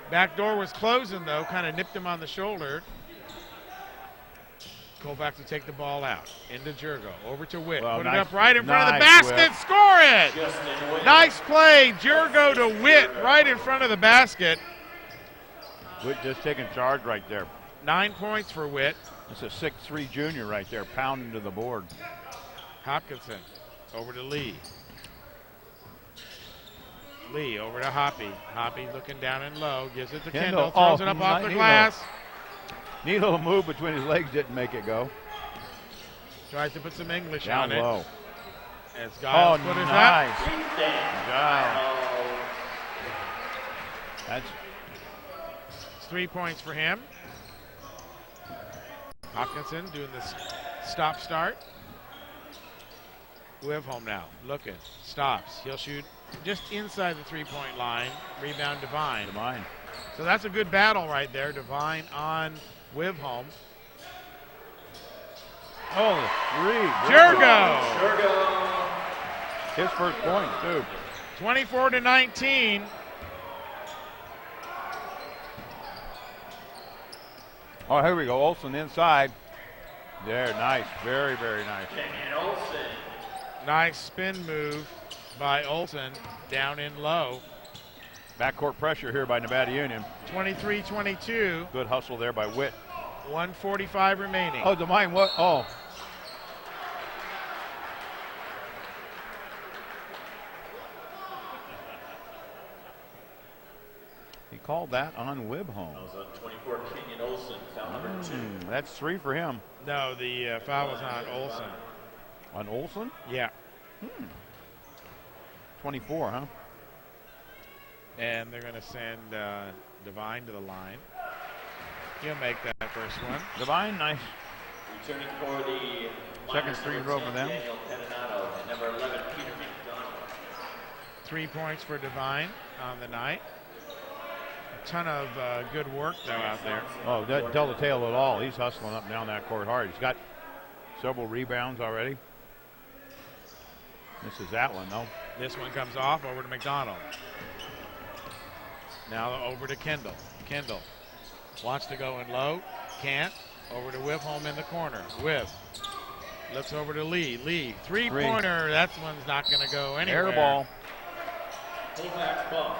Back door was closing though, kind of nipped him on the shoulder. Colfax to take the ball out. Into Jurgo, over to Witt. Put it up right in front of the basket, score it! Nice play, Jurgo to Witt right in front of the basket. Witt just taking charge right there. 9 points for Witt. It's a 6'3" junior right there, pounding to the board. Hopkinson over to Lee. Lee over to Hoppy. Hoppy looking down and low, gives it to Kendall, throws it up off the glass. Neat little move between his legs, didn't make it go. Tries to put some English down on it. Low. As Giles put it up. That's 3 points for him. Hopkinson doing this stop-start. Wivholm now, looking, stops. He'll shoot just inside the three-point line. Rebound Devine. So that's a good battle right there. Devine on Wivholm. Oh, 3. Jurgo. His first point, too. 24-19. Oh, here we go. Olsen inside. There, nice. Very, very nice. Nice spin move by Olsen down in low. Backcourt pressure here by Nevada Union. 23-22. Good hustle there by Witt. 1:45 remaining. Oh, Devine, what? Oh. called that on Wibholm. That was on 24, Kenyon Olsen, foul number 2. That's 3 for him. No, the foul was on Olsen. On Olsen? Yeah. 24, huh? And they're going to send Devine to the line. He'll make that first one. Devine, nice. Returning for the Second free throw for them. Daniel Pettinato and number 11, Peter McDonald. 3 points for Devine on the night. A ton of good work, though, out there. Oh, doesn't tell the tale at all. He's hustling up and down that court hard. He's got several rebounds already. This is that one, though. This one comes off over to McDonald. Now over to Kendall. Kendall wants to go in low. Can't. Over to Wibholm in the corner. Wib looks over to Lee. Lee, three-pointer. That one's not going to go anywhere. Air ball. Colfax ball.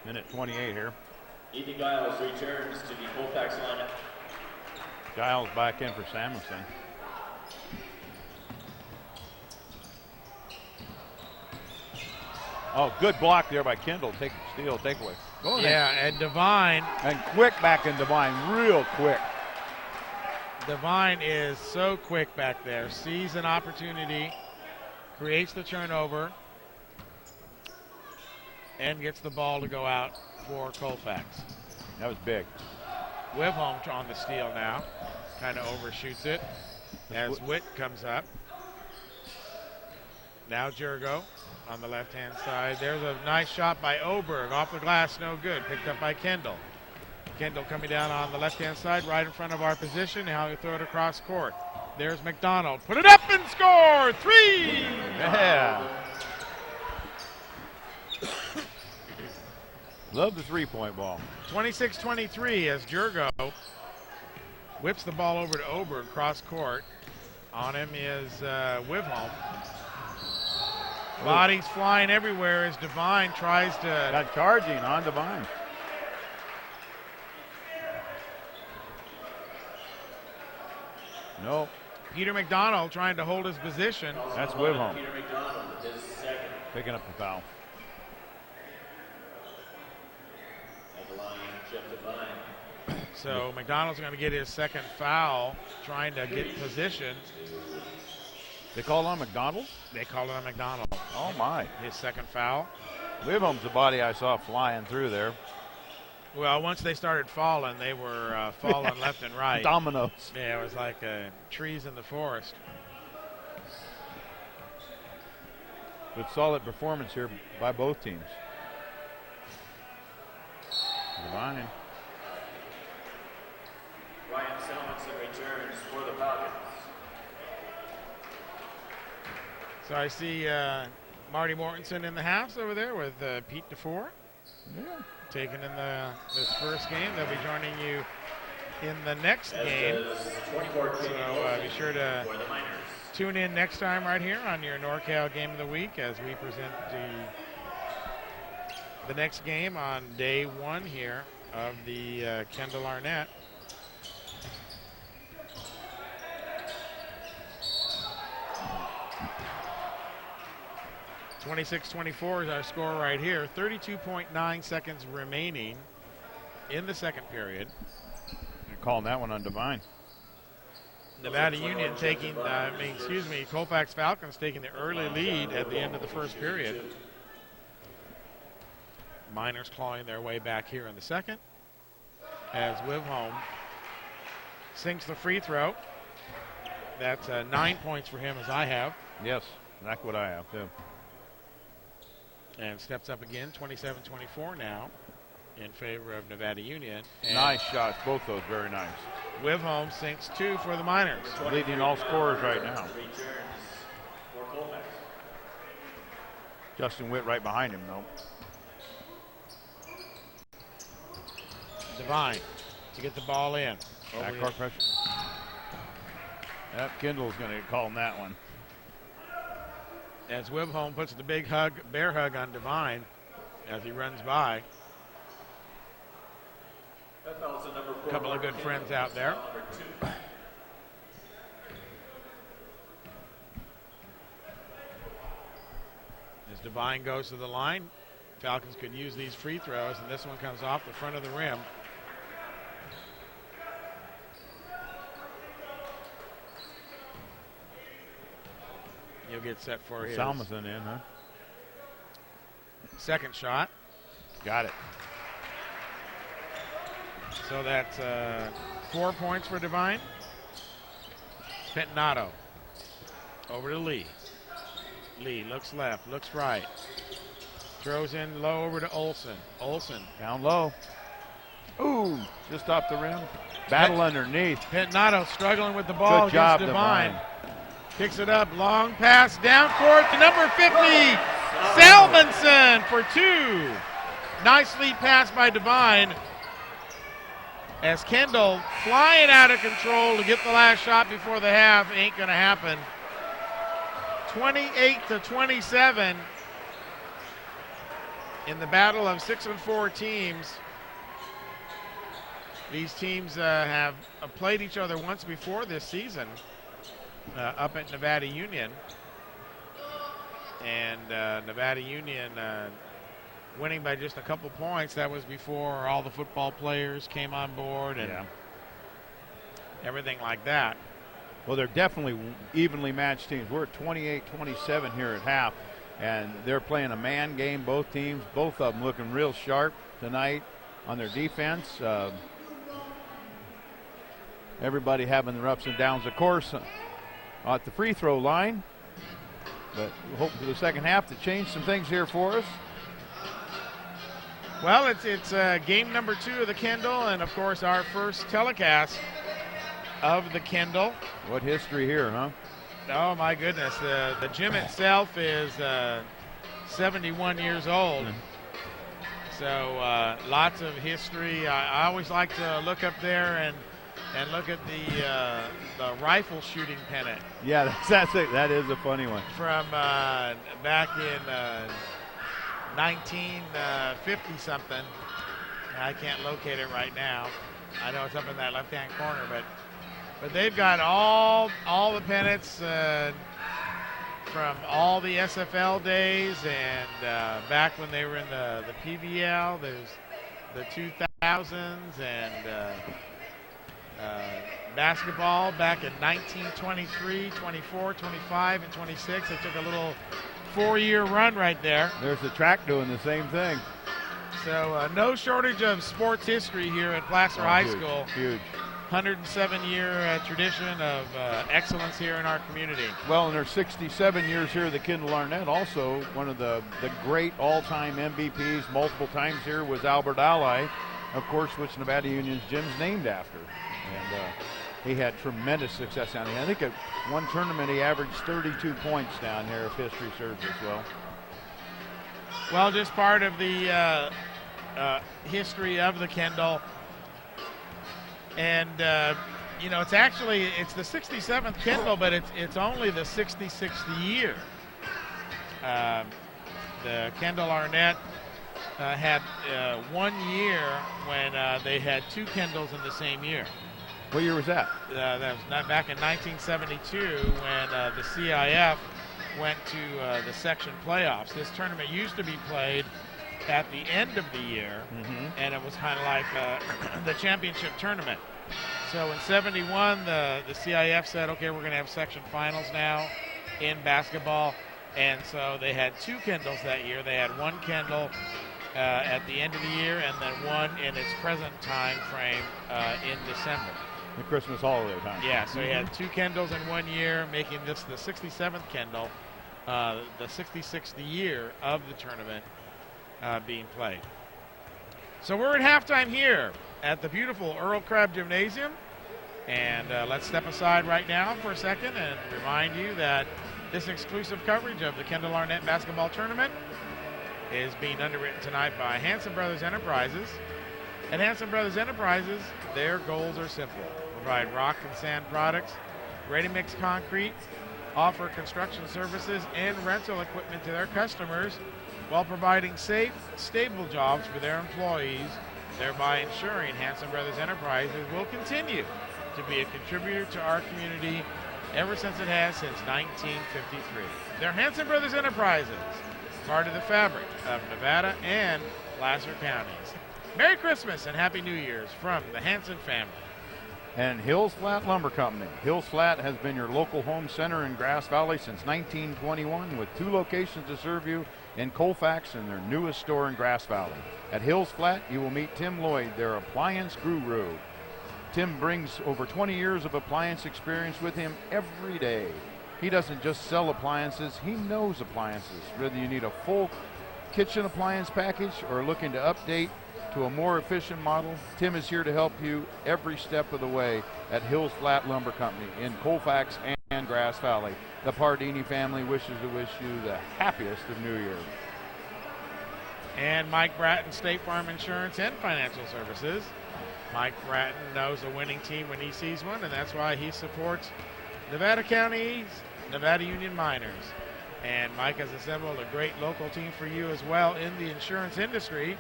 Minute 28 here. Ethan Giles returns to the Colfax lineup. Giles back in for Samuelson. Oh, good block there by Kendall. Takeaway. Go ahead. Yeah, and Devine. And quick back in Devine, real quick. Devine is so quick back there. Sees an opportunity, creates the turnover, and gets the ball to go out for Colfax. That was big. Wibholm on the steal now. Kind of overshoots it as Witt comes up. Now Jurgo on the left-hand side. There's a nice shot by Oberg. Off the glass, no good. Picked up by Kendall. Kendall coming down on the left-hand side, right in front of our position. Now he'll throw it across court. There's McDonald. Put it up and score! 3! Yeah. Love the three-point ball. 26-23 as Jurgo whips the ball over to Oberg, cross court. On him is Wibholm. Bodies flying everywhere as Devine tries to... Got charging on Devine. No. Peter McDonald trying to hold his position. That's Wibholm. Peter McDonald, his second. Picking up the foul. At the line, Jeff Devine. So McDonald's going to get his second foul, trying to get position. They called on McDonald? They called it on McDonald. Oh, my. His second foul. Wibholm's the body I saw flying through there. Well, once they started falling, they were falling left and right. Dominoes. Yeah, it was like trees in the forest. Good solid performance here by both teams. Devine. Ryan Selmanson returns for the Falcons. So I see Marty Mortensen in the house over there with Pete DeFore. Yeah. Taking in this first game. They'll be joining you in the next game. So be sure to tune in next time right here on your NorCal Game of the Week as we present the next game on day one here of the Kendall Arnett. (26-24) is our score right here. 32.9 seconds remaining in the second period. They're calling that one on Devine. Nevada Union taking, Colfax Falcons taking the early lead at the end of the first period. Miners clawing their way back here in the second as Wibholm sinks the free throw. That's 9 points for him, as I have. Yes, that's what I have too. And steps up again, 27-24 now in favor of Nevada Union. And nice shots, both those very nice. Wibholm sinks 2 for the Miners. Leading all scorers right now. Justin Witt right behind him, though. Devine to get the ball in. Backcourt pressure. Yep, Kendall's going to get called on that one. As Wibholm puts the big hug, bear hug on Devine as he runs by. A couple of good friends out there. As Devine goes to the line, Falcons could use these free throws, and this one comes off the front of the rim. He'll get set for his Salmason in, huh? second shot. Got it. So that's 4 points for Devine. Pentinato over to Lee. Lee looks left, looks right. Throws in low over to Olsen. Olsen Down low. Ooh, just off the rim. Battle underneath. Pentinato struggling with the ball. Good job, against Devine. Devine. Picks it up, long pass down court to number 50, Salmonson for 2. Nicely passed by Devine as Kendall flying out of control to get the last shot before the half. Ain't gonna happen. 28-27 in the battle of 6 and 4 teams. These teams have played each other once before this season up at Nevada Union. And Nevada Union winning by just a couple points. That was before all the football players came on board and everything like that. Well, they're definitely evenly matched teams. We're at 28-27 here at half, and they're playing a man game, both teams. Both of them looking real sharp tonight on their defense. Everybody having their ups and downs, of course, at the free throw line. But we hope for the second half to change some things here for us. Well, it's game number 2 of the Kendall, and of course our first telecast of the Kendall. What history here, huh? Oh my goodness, the gym itself is 71 years old. So lots of history. I always like to look up there and look at the rifle shooting pennant. Yeah, that's it. That is a funny one. From back in 1950 something. I can't locate it right now. I know it's up in that left-hand corner, but they've got all the pennants from all the SFL days and back when they were in the PVL. There's the 2000s and basketball back in 1923, 24, 25, and 26. They took a little 4-year run right there. There's the track doing the same thing. So no shortage of sports history here at Placer High School. Huge. 107-year tradition of excellence here in our community. Well, in their 67 years here at the Kendall Arnett, also one of the great all-time MVPs multiple times here was Albert Ally, of course, which Nevada Union's gym's named after. And he had tremendous success down here. I think at one tournament he averaged 32 points down here, if history serves us well. Well, just part of the history of the Kendall. And, it's the 67th Kendall, but it's only the 66th year. The Kendall Arnett had 1 year when they had 2 Kendalls in the same year. What year was that? That was back in 1972 when the CIF went to the section playoffs. This tournament used to be played at the end of the year, and it was kind of like the championship tournament. So in 71, the CIF said, okay, we're going to have section finals now in basketball. And so they had 2 Kendalls that year. They had 1 Kendall at the end of the year and then 1 in its present time frame in December. The Christmas holiday time. Yeah, so he had 2 Kendalls in 1 year, making this the 67th Kendall, the 66th year of the tournament being played. So we're at halftime here at the beautiful Earl Crabbe Gymnasium. And let's step aside right now for a second and remind you that this exclusive coverage of the Kendall Arnett basketball tournament is being underwritten tonight by Hanson Brothers Enterprises. At Hanson Brothers Enterprises, their goals are simple. Provide rock and sand products, ready-mix concrete, offer construction services and rental equipment to their customers while providing safe, stable jobs for their employees, thereby ensuring Hanson Brothers Enterprises will continue to be a contributor to our community ever since it has since 1953. They're Hanson Brothers Enterprises, part of the fabric of Nevada and Placer counties. Merry Christmas and Happy New Year's from the Hanson family. And Hills Flat Lumber Company. Hills Flat has been your local home center in Grass Valley since 1921 with 2 locations to serve you in Colfax and their newest store in Grass Valley. At Hills Flat, you will meet Tim Lloyd, their appliance guru. Tim brings over 20 years of appliance experience with him every day. He doesn't just sell appliances, he knows appliances. Whether you need a full kitchen appliance package or looking to update to a more efficient model, Tim is here to help you every step of the way at Hills Flat Lumber Company in Colfax and Grass Valley. The Pardini family wishes to wish you the happiest of New Year. And Mike Bratton, State Farm Insurance and Financial Services. Mike Bratton knows a winning team when he sees one, and that's why he supports Nevada County's Nevada Union Miners. And Mike has assembled a great local team for you as well in the insurance industry.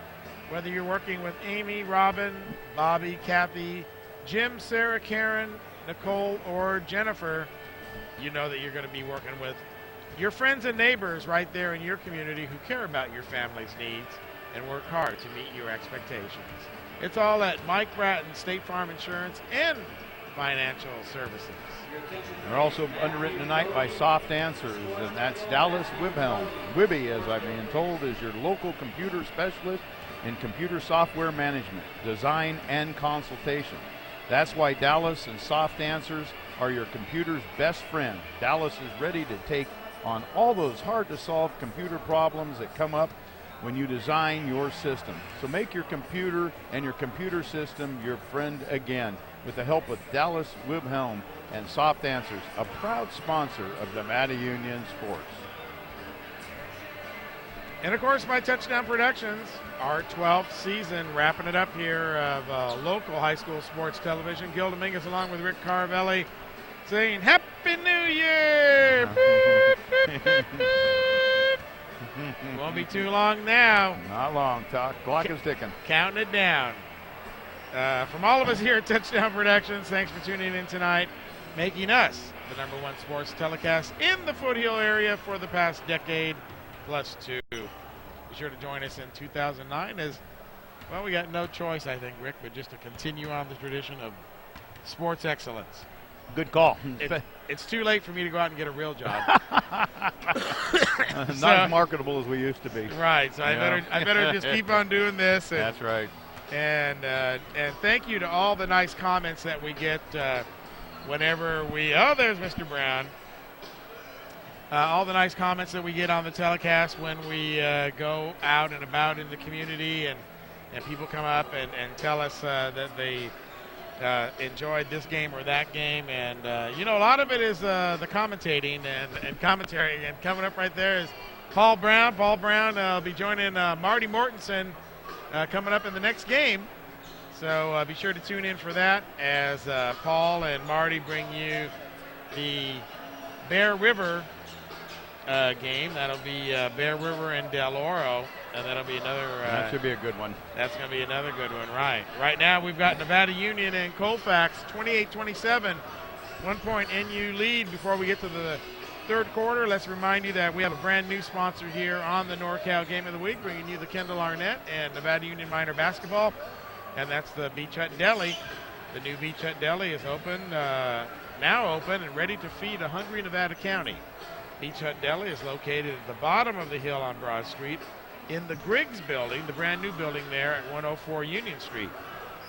Whether you're working with Amy, Robin, Bobby, Kathy, Jim, Sarah, Karen, Nicole, or Jennifer, you know that you're going to be working with your friends and neighbors right there in your community who care about your family's needs and work hard to meet your expectations. It's all at Mike Bratton, State Farm Insurance and Financial Services. They're also underwritten tonight by Soft Answers, and that's Dallas Wibhelm. Wibby, as I've been told, is your local computer specialist in computer software management, design, and consultation. That's why Dallas and Soft Answers are your computer's best friend. Dallas is ready to take on all those hard-to-solve computer problems that come up when you design your system. So make your computer and your computer system your friend again with the help of Dallas Wibhelm and Soft Answers, a proud sponsor of Nevada Union Sports. And of course, my Touchdown Productions, our 12th season, wrapping it up here of local high school sports television. Gil Dominguez along with Rick Caravelli saying Happy New Year! Boop, boop, boop, boop. Won't be too long now. Not long, clock is ticking. Counting it down. From all of us here at Touchdown Productions, thanks for tuning in tonight, making us the #1 sports telecast in the Foothill area for the past decade plus 2. Be sure to join us in 2009 as, well, we got no choice, I think, Rick, but just to continue on the tradition of sports excellence. Good call. It's too late for me to go out and get a real job. Not as marketable as we used to be. Right, so I better just keep on doing this. And, that's right. And thank you to all the nice comments that we get whenever we, oh, there's Mr. Brown. All the nice comments that we get on the telecast when we go out and about in the community and people come up and tell us that they enjoyed this game or that game. And, a lot of it is the commentating and commentary. And coming up right there is Paul Brown. Paul Brown will be joining Marty Mortensen coming up in the next game. So be sure to tune in for that as Paul and Marty bring you the Bear River game. That'll be Bear River and Del Oro, and that'll be another. That should be a good one. That's going to be another good one, right? Right now we've got Nevada Union and Colfax 28-27, 1-point NU lead before we get to the third quarter. Let's remind you that we have a brand new sponsor here on the NorCal Game of the Week, bringing you the Kendall Arnett and Nevada Union Minor basketball, and that's the Beach Hut Deli. The new Beach Hut Deli is open, now open and ready to feed a hungry Nevada County. Beach Hut Deli is located at the bottom of the hill on Broad Street in the Griggs building, the brand new building there at 104 Union Street.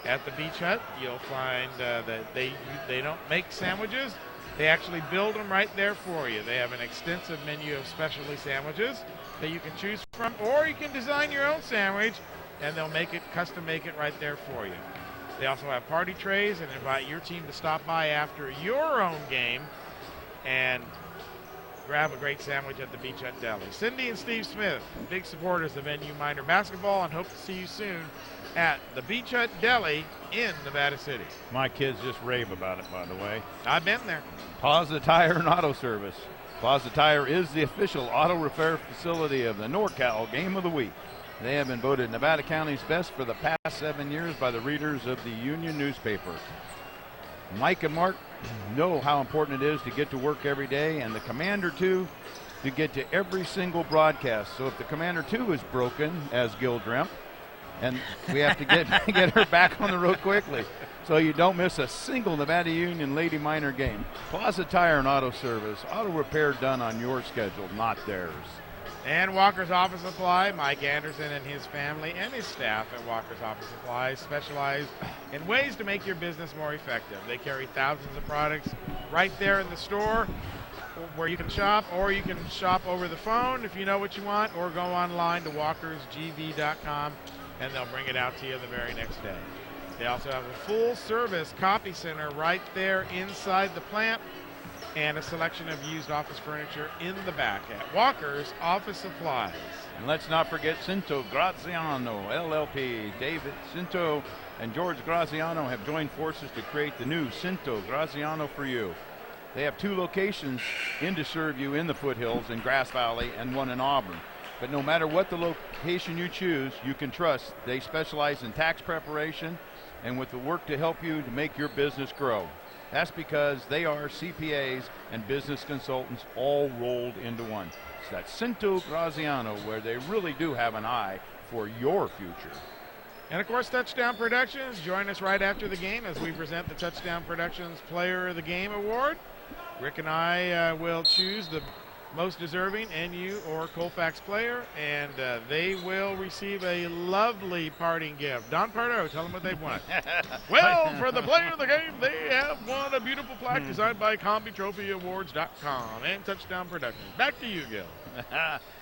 At the Beach Hut, you'll find that they don't make sandwiches. They actually build them right there for you. They have an extensive menu of specialty sandwiches that you can choose from, or you can design your own sandwich, and they'll custom make it right there for you. They also have party trays and invite your team to stop by after your own game and grab a great sandwich at the Beach Hut Deli. Cindy and Steve Smith, big supporters of NU Minor basketball, and hope to see you soon at the Beach Hut Deli in Nevada City. My kids just rave about it, by the way. I've been there. Plaza Tire and Auto Service. Plaza Tire is the official auto repair facility of the NorCal Game of the Week. They have been voted Nevada County's best for the past 7 years by the readers of the Union newspaper. Mike and Mark know how important it is to get to work every day, and the Commander, too. to get to every single broadcast. So if the Commander 2 is broken, as Gil dreamt, and we have to get her back on the road quickly, so you don't miss a single Nevada Union Lady Minor game. Plaza Tire and Auto Service, auto repair done on your schedule, not theirs. And Walker's Office Supply, Mike Anderson and his family and his staff at Walker's Office Supply specialize in ways to make your business more effective. They carry thousands of products right there in the store where you can shop, or you can shop over the phone if you know what you want, or go online to walkersgv.com and they'll bring it out to you the very next day. They also have a full service copy center right there inside the plant, and a selection of used office furniture in the back at Walker's Office Supplies. And let's not forget Cinto Graziano, LLP. David Cinto and George Graziano have joined forces to create the new Cinto Graziano for you. They have 2 locations to serve you in the foothills in Grass Valley and one in Auburn. But no matter what the location you choose, you can trust they specialize in tax preparation and with the work to help you to make your business grow. That's because they are CPAs and business consultants all rolled into one. It's that Cinto Graziano where they really do have an eye for your future. And of course, Touchdown Productions. Join us right after the game as we present the Touchdown Productions Player of the Game Award. Rick and I will choose the most deserving NU or Colfax player, and they will receive a lovely parting gift. Don Pardo, tell them what they've won. Well, for the player of the game, they have won a beautiful plaque designed by CombiTrophyAwards.com and Touchdown Productions. Back to you, Gil.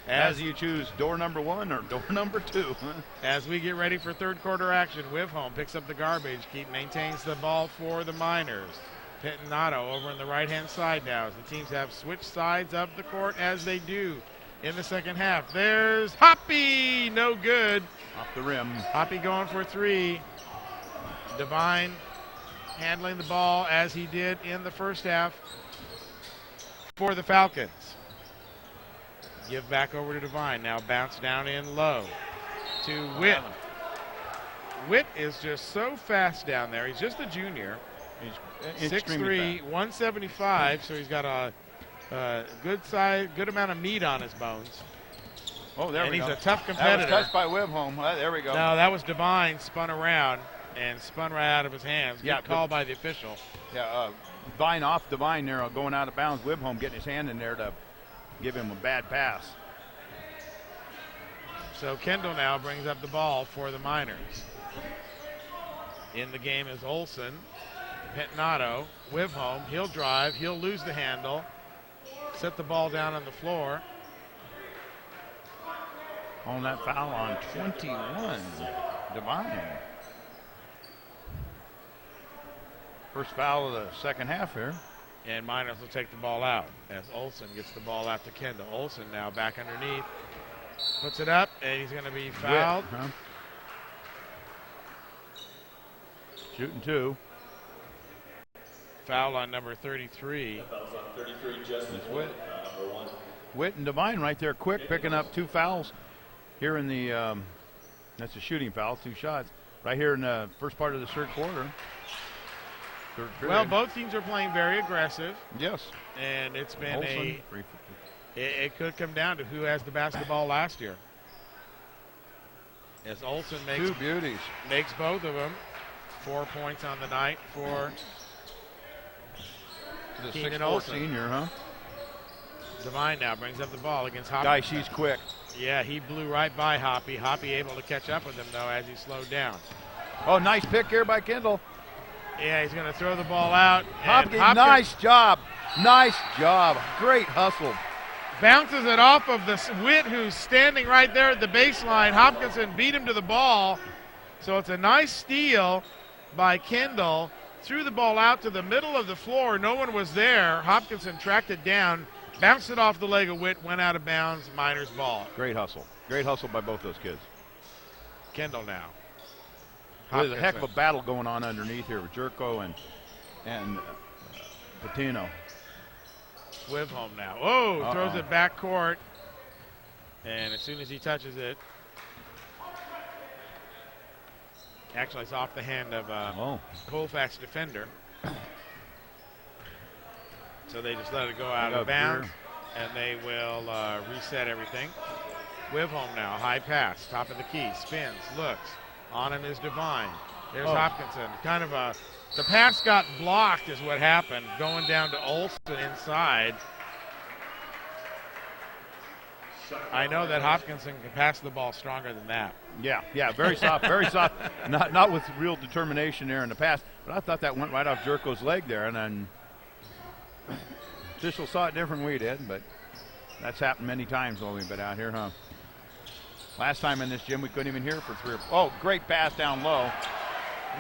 As you choose door number 1 or door number 2. As we get ready for third quarter action, Wivholm picks up the garbage, maintains the ball for the Miners. Pitanato over on the right-hand side now as the teams have switched sides of the court as they do in the second half. There's Hoppy, no good. Off the rim. Hoppy going for 3. Devine handling the ball as he did in the first half for the Falcons. Give back over to Devine. Now bounce down in low to Witt. Witt is just so fast down there. He's just a junior. He's 6'3", 175, so he's got a good amount of meat on his bones. Oh, there we go. And he's a tough competitor. That was touched by Webholm. There we go. No, that was Devine, spun around and spun right out of his hands. Good call by the official. Yeah, Devine off Devine there, going out of bounds. Webholm getting his hand in there to give him a bad pass. So Kendall now brings up the ball for the Miners. In the game is Olson. Pitanato, Wivholm, he'll drive, he'll lose the handle, set the ball down on the floor. On that foul on 21, Devine. First foul of the second half here. And Miners will take the ball out as Olson gets the ball out to Kendall. Olson now back underneath, puts it up, and he's going to be fouled. Witt, huh? Shooting 2. Foul on number 33. Fouls on 33, Justin Witt. Number 1. Witt and Devine right there quick, picking up 2 fouls here in the, that's a shooting foul, 2 shots. Right here in the first part of the third quarter. Well, both teams are playing very aggressive. Yes. And it's been Olsen, it could come down to who has the basketball last year. As Olsen makes 2 beauties. Makes both of them. 4 points on the night for the Keenan 6'4" Olsen. senior, huh? Devine now brings up the ball against Hoppy. Guy, she's quick. Yeah, he blew right by Hoppy. Hoppy able to catch up with him, though, as he slowed down. Oh, nice pick here by Kendall. Yeah, he's going to throw the ball out. Hopkins, nice job. Nice job. Great hustle. Bounces it off of the Witt, who's standing right there at the baseline. Hopkinson beat him to the ball. So it's a nice steal by Kendall. Threw the ball out to the middle of the floor. No one was there. Hopkinson tracked it down, bounced it off the leg of Witt, went out of bounds. Miners ball. Great hustle. Great hustle by both those kids. Kendall now. There's a heck of a battle going on underneath here with Jerko and Patino. Wivholm now. Oh, throws it back court. And as soon as he touches it, actually it's off the hand of Colfax defender. So they just let it go out of bounds. And they will reset everything. Wivholm now, high pass, top of the key, spins, looks. On him is Devine. There's Hopkinson. Kind of the pass got blocked is what happened, going down to Olson inside. I know that Hopkinson can pass the ball stronger than that. Yeah, very soft, very soft. Not with real determination there in the pass, but I thought that went right off Jerko's leg there, and then official saw it different we did, but that's happened many times while we've been out here, huh? Last time in this gym, we couldn't even hear for 3 or 4. Oh, great pass down low.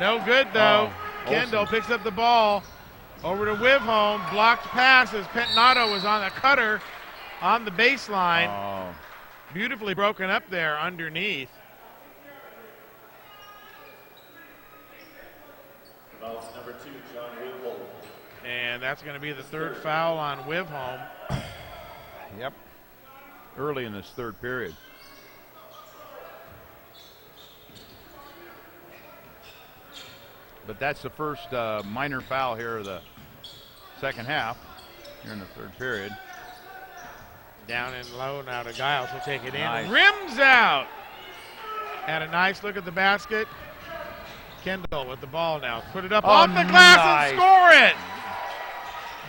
No good, though. Kendall picks up the ball over to Wivholm. Blocked pass as Pettinato was on the cutter on the baseline. Oh. Beautifully broken up there underneath. Foul number 2, John Wivholm. And that's going to be the third foul on Wivholm. Yep. Early in this third period. But that's the first minor foul here of the second half here in the third period. Down and low now to Giles. He'll take it in. Nice. Rims out. And a nice look at the basket. Kendall with the ball now. Put it up off the glass and score it.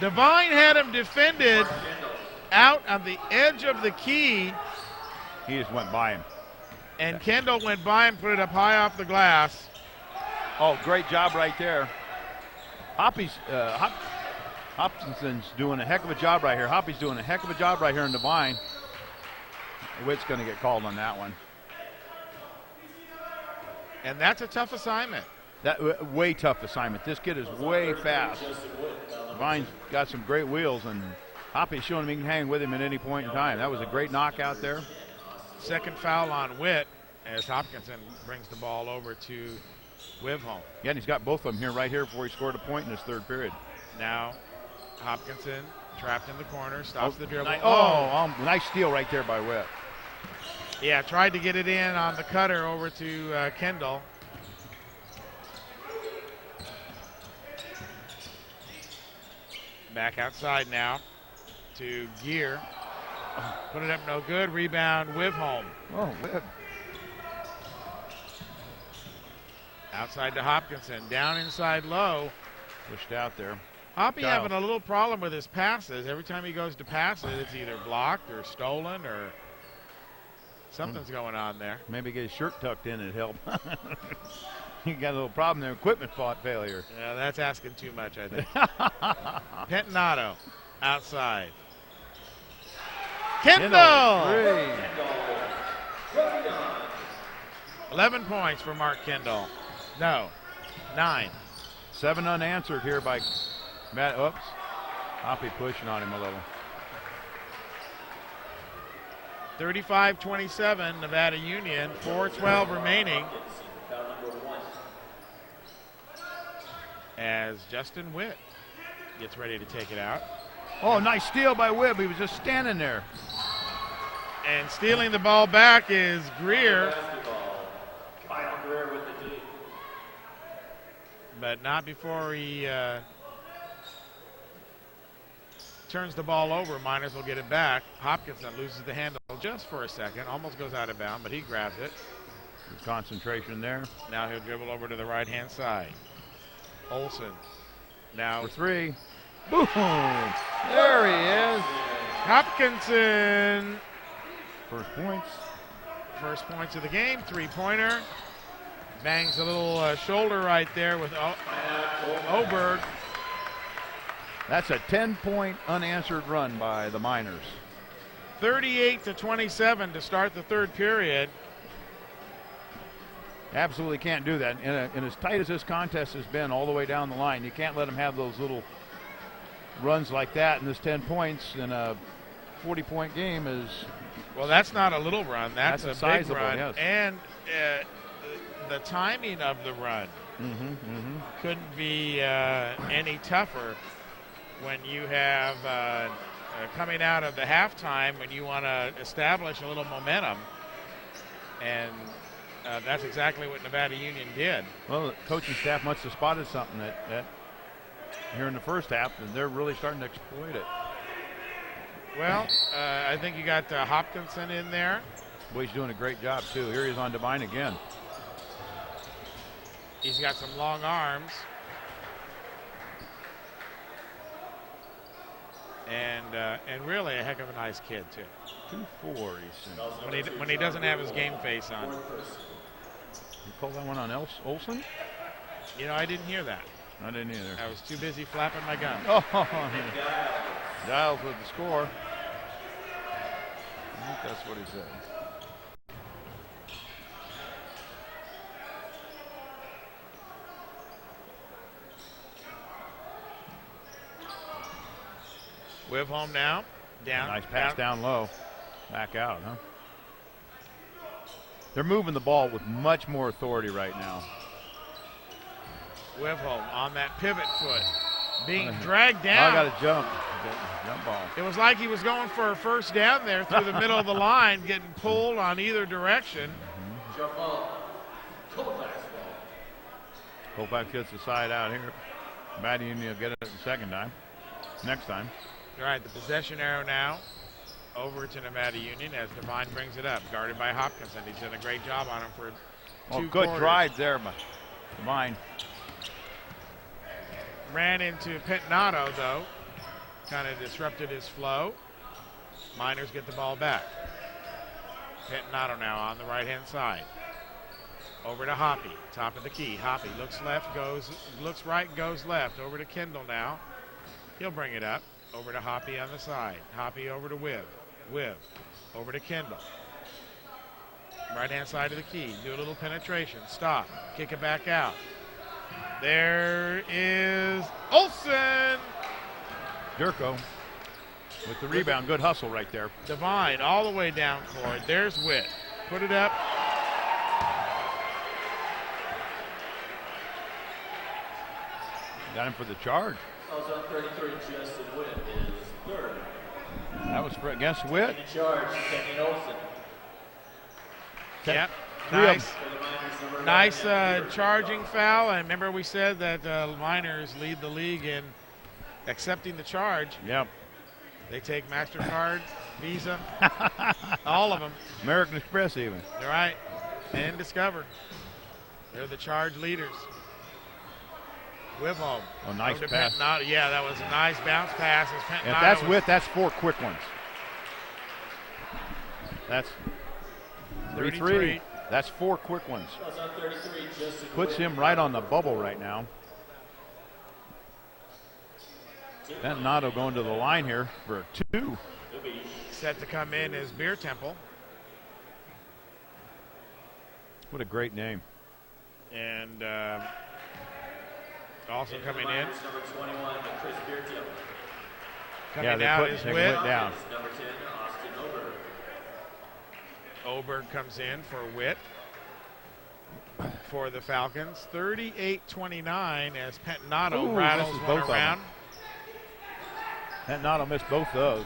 Devine had him defended out on the edge of the key. He just went by him. And Kendall went by and put it up high off the glass. Oh, great job right there. Hopkinson's doing a heck of a job right here. Hoppy's doing a heck of a job right here in Devine. Witt's going to get called on that one. And that's a tough assignment. That way tough assignment. This kid is way fast. Devine's got some great wheels, and Hoppy's showing him he can hang with him at any point in time. That was a great knockout there. Second foul on Witt as Hopkinson brings the ball over to Wivholm. Yeah, and he's got both of them here right here before he scored a point in this third period. Now Hopkinson trapped in the corner, stops the dribble. Nice steal right there by Witt. Yeah, tried to get it in on the cutter over to Kendall. Back outside now to Gear. Put it up, no good. Rebound, Wivholm. Oh, Witt. Outside to Hopkinson, down inside low. Pushed out there. Hoppy having a little problem with his passes. Every time he goes to pass it, it's either blocked or stolen or something's going on there. Maybe get his shirt tucked in and help. You got a little problem there. Equipment failure. Yeah, that's asking too much, I think. Pettinato outside. Kendall! 11 points for Mark Kendall. No, 9. 7 unanswered here by Matt. Oops. Hoppy pushing on him a little. 35-27, Nevada Union. 4:12 remaining. As Justin Witt gets ready to take it out. Oh, nice steal by Witt. He was just standing there. And stealing the ball back is Greer. But not before he turns the ball over. Miners will get it back. Hopkinson loses the handle just for a second. Almost goes out of bounds, but he grabs it. Good concentration there. Now he'll dribble over to the right-hand side. Olson. Now for 3. Boom! There he is. Hopkinson. First points. First points of the game. 3-pointer. Bangs a little shoulder right there with Oberg. That's a 10-point unanswered run by the Miners. 38-27 to start the third period. Absolutely can't do that. And as tight as this contest has been all the way down the line, you can't let them have those little runs like that. And this 10 points in a 40-point game is... Well, that's not a little run. That's a big run. Yes. And the timing of the run couldn't be any tougher when you have coming out of the halftime when you want to establish a little momentum. And that's exactly what Nevada Union did. Well, the coaching staff must have spotted something that here in the first half, and they're really starting to exploit it. Well, I think you got Hopkinson in there. Boy, he's doing a great job, too. Here he is on Devine again. He's got some long arms. And really a heck of a nice kid, too. 2-4, When he doesn't have his game face on. You call that one on Olsen? You know, I didn't hear that. I didn't either. I was too busy flapping my gum. Oh, Giles with the score. I think that's what he said. Whiv home now. Down. Nice pass down low. Back out, huh? They're moving the ball with much more authority right now. Whiv home on that pivot foot. Being dragged down. I got to jump. Jump ball. It was like he was going for a first down there through the middle of the line, getting pulled on either direction. Jump ball. Colfax ball. Colfax gets the side out here. Maddie Union will get it the second time. Next time. All right, the possession arrow now over to Nevada Union as Devine brings it up, guarded by Hopkinson. He's done a great job on him for two good quarters. drive there by Devine. Ran into Pentinato, though. Kind of disrupted his flow. Miners get the ball back. Pentinato now on the right-hand side. Over to Hoppy, top of the key. Hoppy looks left, looks right, goes left. Over to Kendall now. He'll bring it up. Over to Hoppy on the side. Hoppy over to Whiv. Whiv over to Kendall. Right-hand side of the key. Do a little penetration. Stop. Kick it back out. There is Olsen. Durko with the rebound. Good hustle right there. Devine all the way down court. There's Witt. Put it up. Got him for the charge. Also on 33, Justin Witt is third. That was for against Witt. In charge, Kenyon Olsen. Yep. Nice charging foul. And remember we said that Miners lead the league in accepting the charge. Yep. They take MasterCard, Visa, all of them. American Express even. They're right. And Discover. They're the charge leaders. Whip home. Oh, nice pass. Yeah, that was a nice bounce pass. If that's Witt, that's 4 quick ones. That's 33. That's 4 quick ones. Puts him right on the bubble right now. Pentinato going to the line here for 2. Set to come in is Beer Temple. What a great name. And also coming in. Number 21, Chris Beertiel. Coming out is Witt. Down. Number 10, Austin Oberg. Oberg comes in for Witt for the Falcons. 38-29 as Pentinato rattles one around. Pentinato missed both those.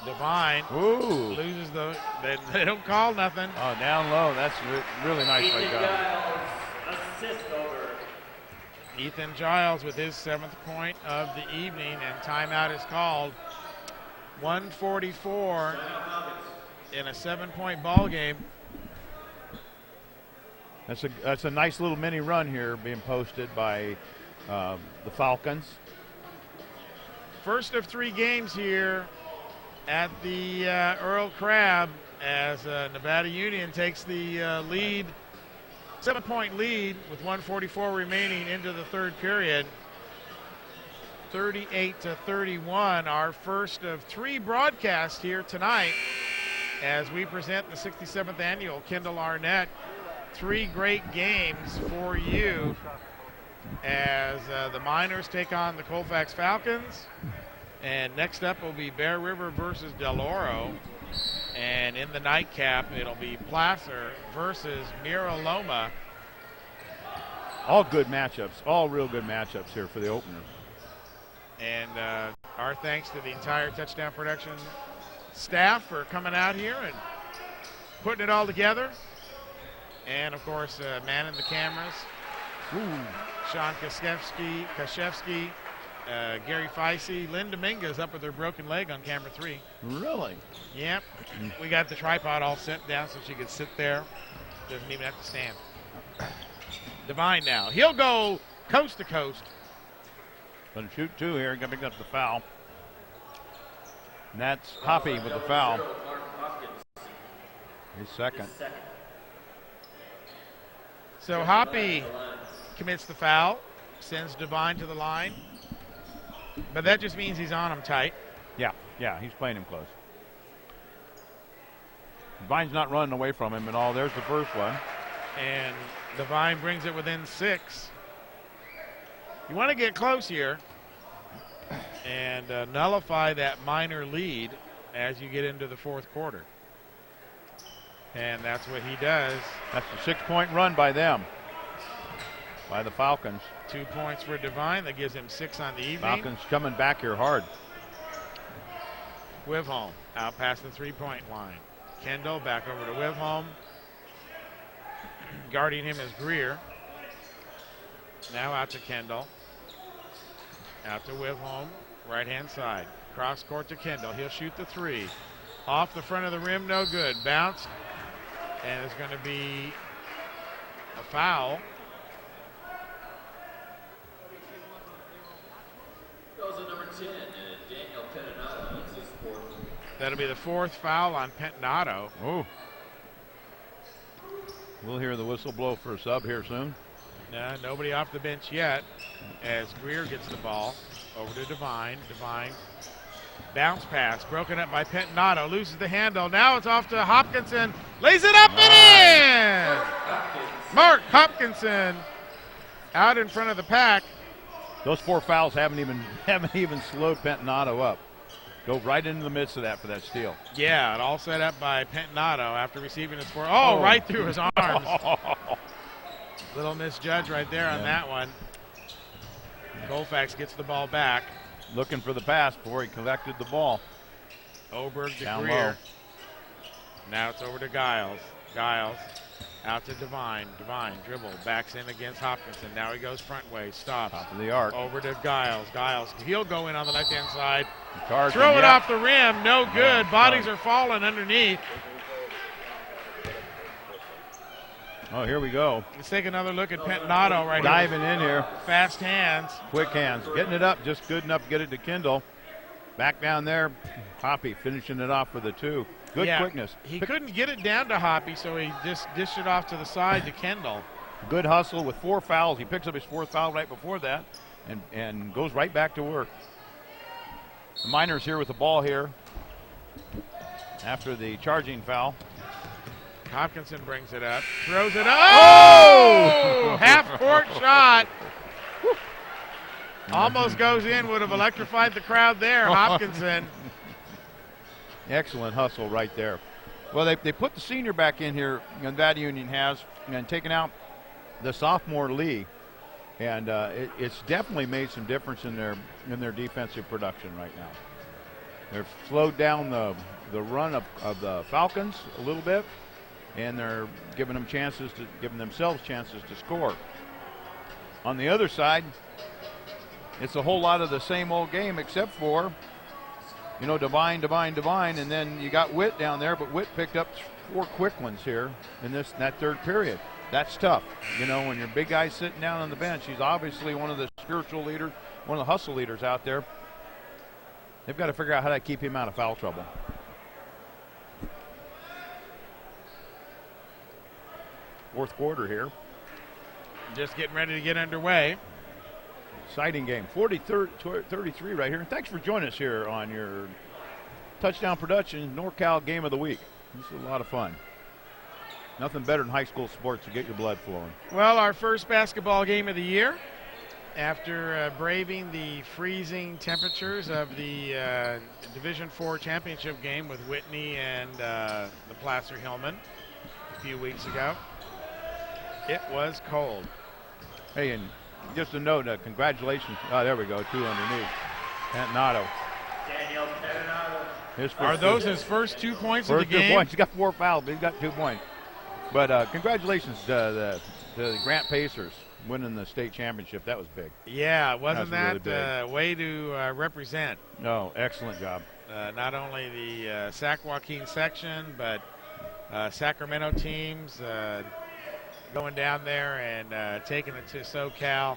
Devine loses the. They don't call nothing. Oh, down low. That's really nice by Giles. Assist over. Ethan Giles with his 7th point of the evening, and timeout is called. 1:44 in a 7-point ball game. That's a nice little mini run here being posted by the Falcons. First of 3 games here at the Earl Crabbe as Nevada Union takes the lead, 7-point lead with 1:44 remaining into the 3rd period. 38-31, our first of 3 broadcasts here tonight as we present the 67th annual Kendall Arnett. 3 great games for you as the Miners take on the Colfax Falcons. And next up will be Bear River versus Del Oro. And in the nightcap, it'll be Placer versus Mira Loma. All good matchups, all real good matchups here for the opener. And our thanks to the entire Touchdown Production staff for coming out here and putting it all together. And, of course, manning the cameras. Sean Kashevsky, Gary Feisey, Lynn Dominguez up with her broken leg on camera 3. Really? Yep. We got the tripod all set down so she could sit there. Doesn't even have to stand. Divine now. He'll go coast to coast. Going to shoot 2 here, going to pick up the foul. And that's Hoppy with the foul. His second. So Hoppy commits the foul, sends Divine to the line. But that just means he's on him tight. Yeah, he's playing him close. Divine's not running away from him at all. There's the first one. And Divine brings it within 6. You want to get close here and nullify that minor lead as you get into the 4th quarter. And that's what he does. That's a 6-point run by them, by the Falcons. 2 points for Divine. That gives him 6 on the evening. Falcons coming back here hard. Wivholm out past the 3-point line. Kendall back over to Wivholm. Guarding him is Greer. Now out to Kendall. Out to Wivholm, right-hand side. Cross court to Kendall. He'll shoot the 3. Off the front of the rim, no good. Bounced, and it's going to be a foul. That'll be the 4th foul on Pentinato. Oh. We'll hear the whistle blow for a sub here soon. Nobody off the bench yet as Greer gets the ball over to Divine. Divine bounce pass broken up by Pentinato, loses the handle. Now it's off to Hopkinson, lays it up and in. Mark Hopkinson out in front of the pack. Those 4 fouls haven't even slowed Pentinato up. Go right into the midst of that for that steal. Yeah, it all set up by Pentinato after receiving his 4. Right through his arms. Little misjudge right there on that one. Colfax gets the ball back. Looking for the pass before he collected the ball. Oberg to Down Greer. low. Now it's over to Giles. Giles out to Divine. Divine dribble, backs in against Hopkinson. Now he goes front way, stops. Top of the arc. Over to Giles. Giles, he'll go in on the left-hand side. Charging, Throw it off the rim, no good. Yeah, Bodies are falling underneath. Oh, here we go. Let's take another look at Pentinato right Diving here. in here. Fast hands. Quick hands. Getting it up just good enough to get it to Kendall. Back down there. Hoppy finishing it off with a 2. Good quickness. He couldn't get it down to Hoppy, so he just dished it off to the side to Kendall. Good hustle with 4 fouls. He picks up his 4th foul right before that and goes right back to work. The Miners here with the ball here after the charging foul. Hopkinson brings it up, throws it up. Oh! Half-court shot. Almost goes in, would have electrified the crowd there. Hopkinson. Excellent hustle right there. Well, they put the senior back in here, and that Union has, and taken out the sophomore Lee. And it's definitely made some difference in their defensive production right now. They've slowed down the run of the Falcons a little bit, and they're giving themselves chances to score. On the other side, it's a whole lot of the same old game except for, Divine, and then you got Witt down there, but Witt picked up 4 quick ones here in that 3rd period. That's tough. When your big guy's sitting down on the bench, he's obviously one of the spiritual leaders, one of the hustle leaders out there. They've got to figure out how to keep him out of foul trouble. Fourth quarter here. Just getting ready to get underway. Exciting game. 40-33 right here. And thanks for joining us here on your Touchdown Production NorCal Game of the Week. This is a lot of fun. Nothing better than high school sports to get your blood flowing. Well, our first basketball game of the year after braving the freezing temperatures of the Division IV championship game with Whitney and the Placer-Hillman a few weeks ago. It was cold. Hey, and just a note, congratulations. Oh, there we go, 2 underneath. Pentinato. Daniel Pentinato. Are those his first 2 points of the game? 2 points. He's got 4 fouls, but he's got 2 points. But congratulations to the Grant Pacers. winning the state championship. That was big. Yeah, wasn't That was that really way to represent No, excellent job. not only the Sac Joaquin section, but Sacramento teams going down there and taking it to SoCal.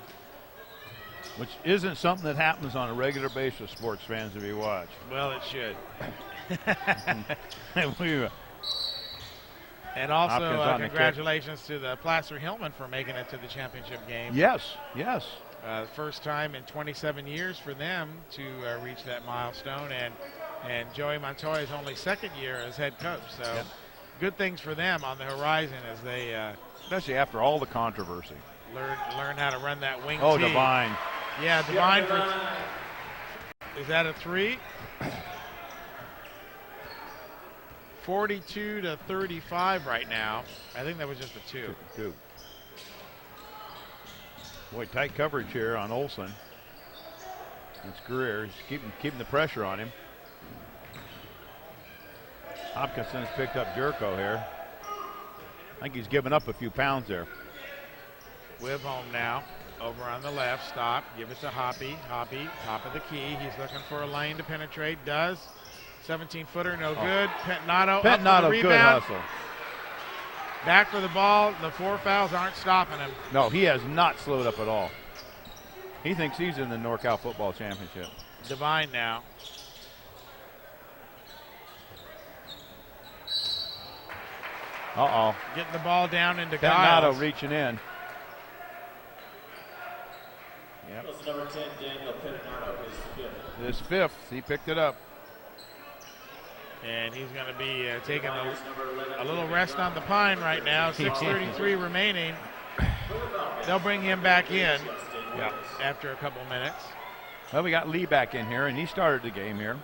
Which isn't something that happens on a regular basis, sports fans, if you watch. Well, it should. We, And also, Hopkins on the congratulations to the Placer-Hillman for making it to the championship game. yes, yes. First time in 27 years for them to reach that milestone. And Joey Montoya's only second year as head coach. So Yep. good things for them on the horizon as they Especially after all the controversy. learn how to run that wing Oh, tee. Divine. Yeah, Divine for is that a 3? 42-35 right now. I think that was just a 2. Two. Boy, tight coverage here on Olson. It's Greer. He's keeping the pressure on him. Hopkinson's picked up Jerko here. I think he's given up a few pounds there. Whip home now. Over on the left. Stop. Give it to Hoppy. Hoppy, top of the key. He's looking for a lane to penetrate. Does. 17-footer, no good. Pentnato up for the Pentnato, rebound. good hustle. Back for the ball. The 4 fouls aren't stopping him. No, he has not slowed up at all. He thinks he's in the NorCal football championship. Divine now. Uh-oh. Getting the ball down into Pentnato Giles. reaching in. Yep. That's number 10, Daniel Pentnato, his 5th. This 5th, he picked it up. And he's going to be taking a little rest on the pine right now. 6:33 remaining. They'll bring him back in after a couple minutes. Well, we got Lee back in here, and he started the game here.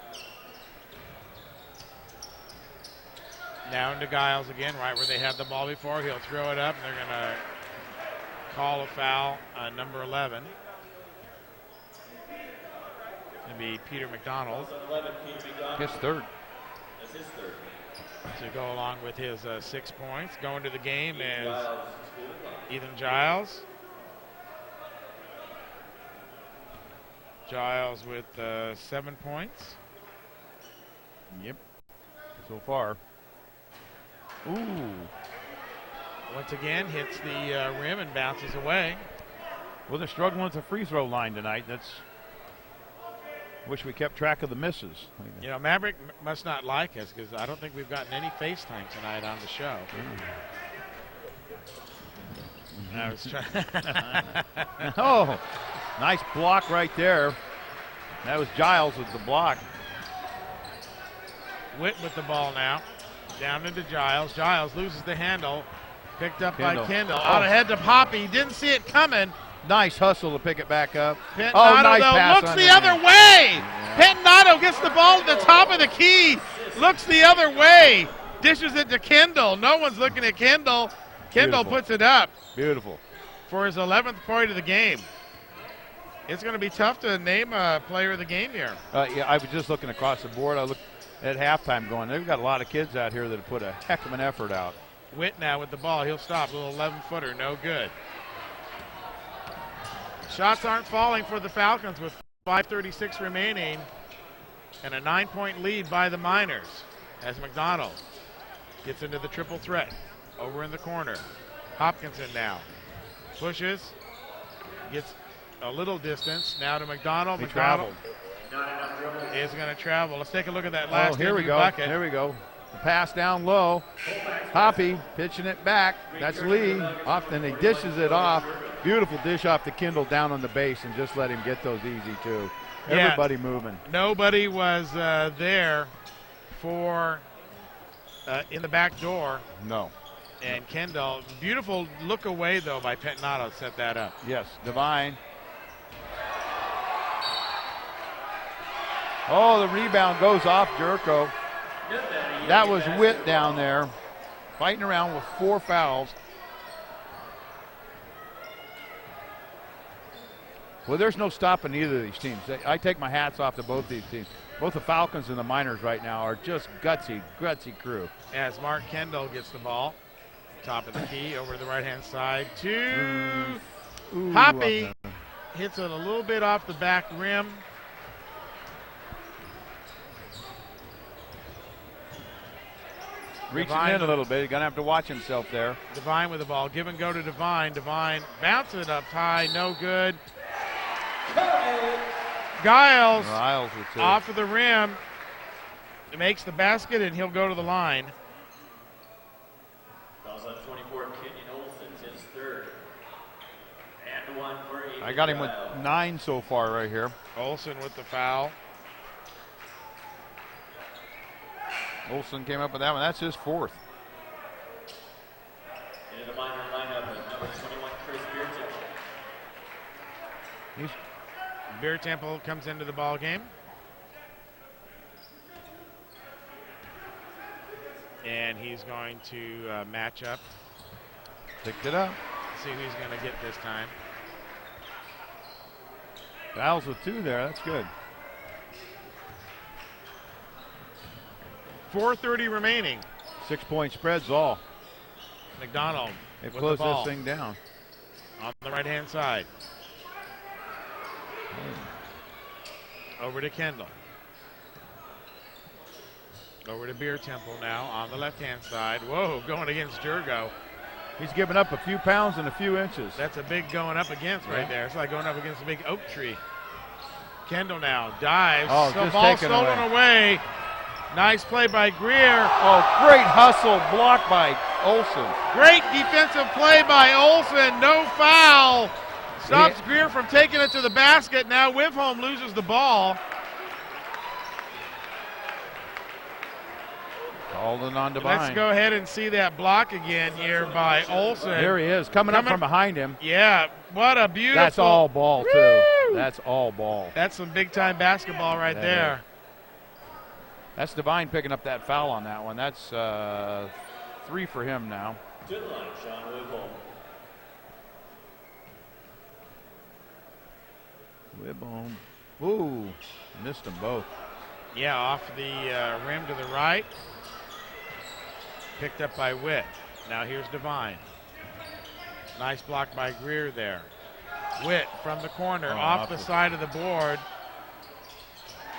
Now into Giles again, right where they had the ball before. He'll throw it up, and they're going to call a foul on number 11. It's going to be Peter McDonald. His third. That's his 3rd. To go along with his 6 points. Going to the game is Ethan Giles. Giles with 7 points. Yep. So far. Ooh. Once again, hits the rim and bounces away. Well, they're struggling with the free throw line tonight. Wish we kept track of the misses. You know, Maverick must not like us because I don't think we've gotten any FaceTime tonight on the show. I was trying. Oh, nice block right there. That was Giles with the block. Witt with the ball now. Down into Giles. Giles loses the handle. Picked up by Kendall. Out ahead to Poppy. Didn't see it coming. Nice hustle to pick it back up. Pentnato, nice though, pass looks on the other way. Pentnato gets the ball at the top of the key. Looks the other way. Dishes it to Kendall. No one's looking at Kendall. Kendall Beautiful. puts it up Beautiful. for his 11th point of the game. It's going to be tough to name a player of the game here. Yeah, I was just looking across the board. I looked at halftime going, they've got a lot of kids out here that have put a heck of an effort out. Witt now with the ball. He'll stop. A little 11-footer. No good. Shots aren't falling for the Falcons with 5:36 remaining and a 9-point lead by the Miners as McDonald gets into the triple threat over in the corner. Hopkinson now pushes, gets a little distance now to McDonald. He McDonald traveled. is going to travel. Let's take a look at that last here we NU go. bucket. There we go. The pass down low. Hoppy pitching it back. That's Lee. Often he dishes it off. Beautiful dish off to Kendall down on the base and just let him get those easy too. Everybody moving. Nobody was there for in the back door. No. And Kendall, beautiful look away though by Pentnato, set that up. Yes, Divine. Oh, the rebound goes off Jerko. That was Witt down there, fighting around with 4 fouls. Well, there's no stopping either of these teams. I take my hats off to both these teams. Both the Falcons and the Miners right now are just gutsy crew. As Mark Kendall gets the ball, top of the key, over to the right-hand side to Ooh, Hoppy hits it a little bit off the back rim. Reaching Devine, in a little bit. He's going to have to watch himself there. Devine with the ball. Give and go to Devine. Devine bounces it up high. No good. Giles with two. off of the rim. Makes the basket, and he'll go to the line. Fouls on 24, Kenyon Olsen's his third. And one for Aiden I got him with Giles. 9 so far right here. Olsen with the foul. Olsen came up with that one. That's his 4th. In the minor lineup at number 21, Chris Beerton. Beer Temple comes into the ball game. And he's going to match up. Picked it up. See who he's going to get this time. Giles with 2 there. That's good. 4:30 remaining. 6-point spreads all. McDonald They've with closed the ball this thing down. on the right-hand side. Over to Kendall. Over to Beer Temple now on the left-hand side. Whoa, going against Jurgo. He's given up a few pounds and a few inches. That's a big going up against right there. It's like going up against a big oak tree. Kendall now dives. Oh, the just ball taken stolen away. Nice play by Greer. Oh, great hustle blocked by Olsen. Great defensive play by Olsen. No foul. Stops Greer from taking it to the basket. Now Wivholm loses the ball. Called it on Devine. Let's go ahead and see that block again here by Olsen. There he is, coming up from behind him. Yeah, what a beautiful. That's all ball, too. That's all ball. That's some big-time basketball right there. That's Devine picking up that foul on that one. That's 3 for him now. To the line, Sean Wibholm. Wibholm. Ooh, missed them both. Yeah, off the rim to the right. Picked up by Witt. Now here's Devine. Nice block by Greer there. Witt from the corner, off the side of the board.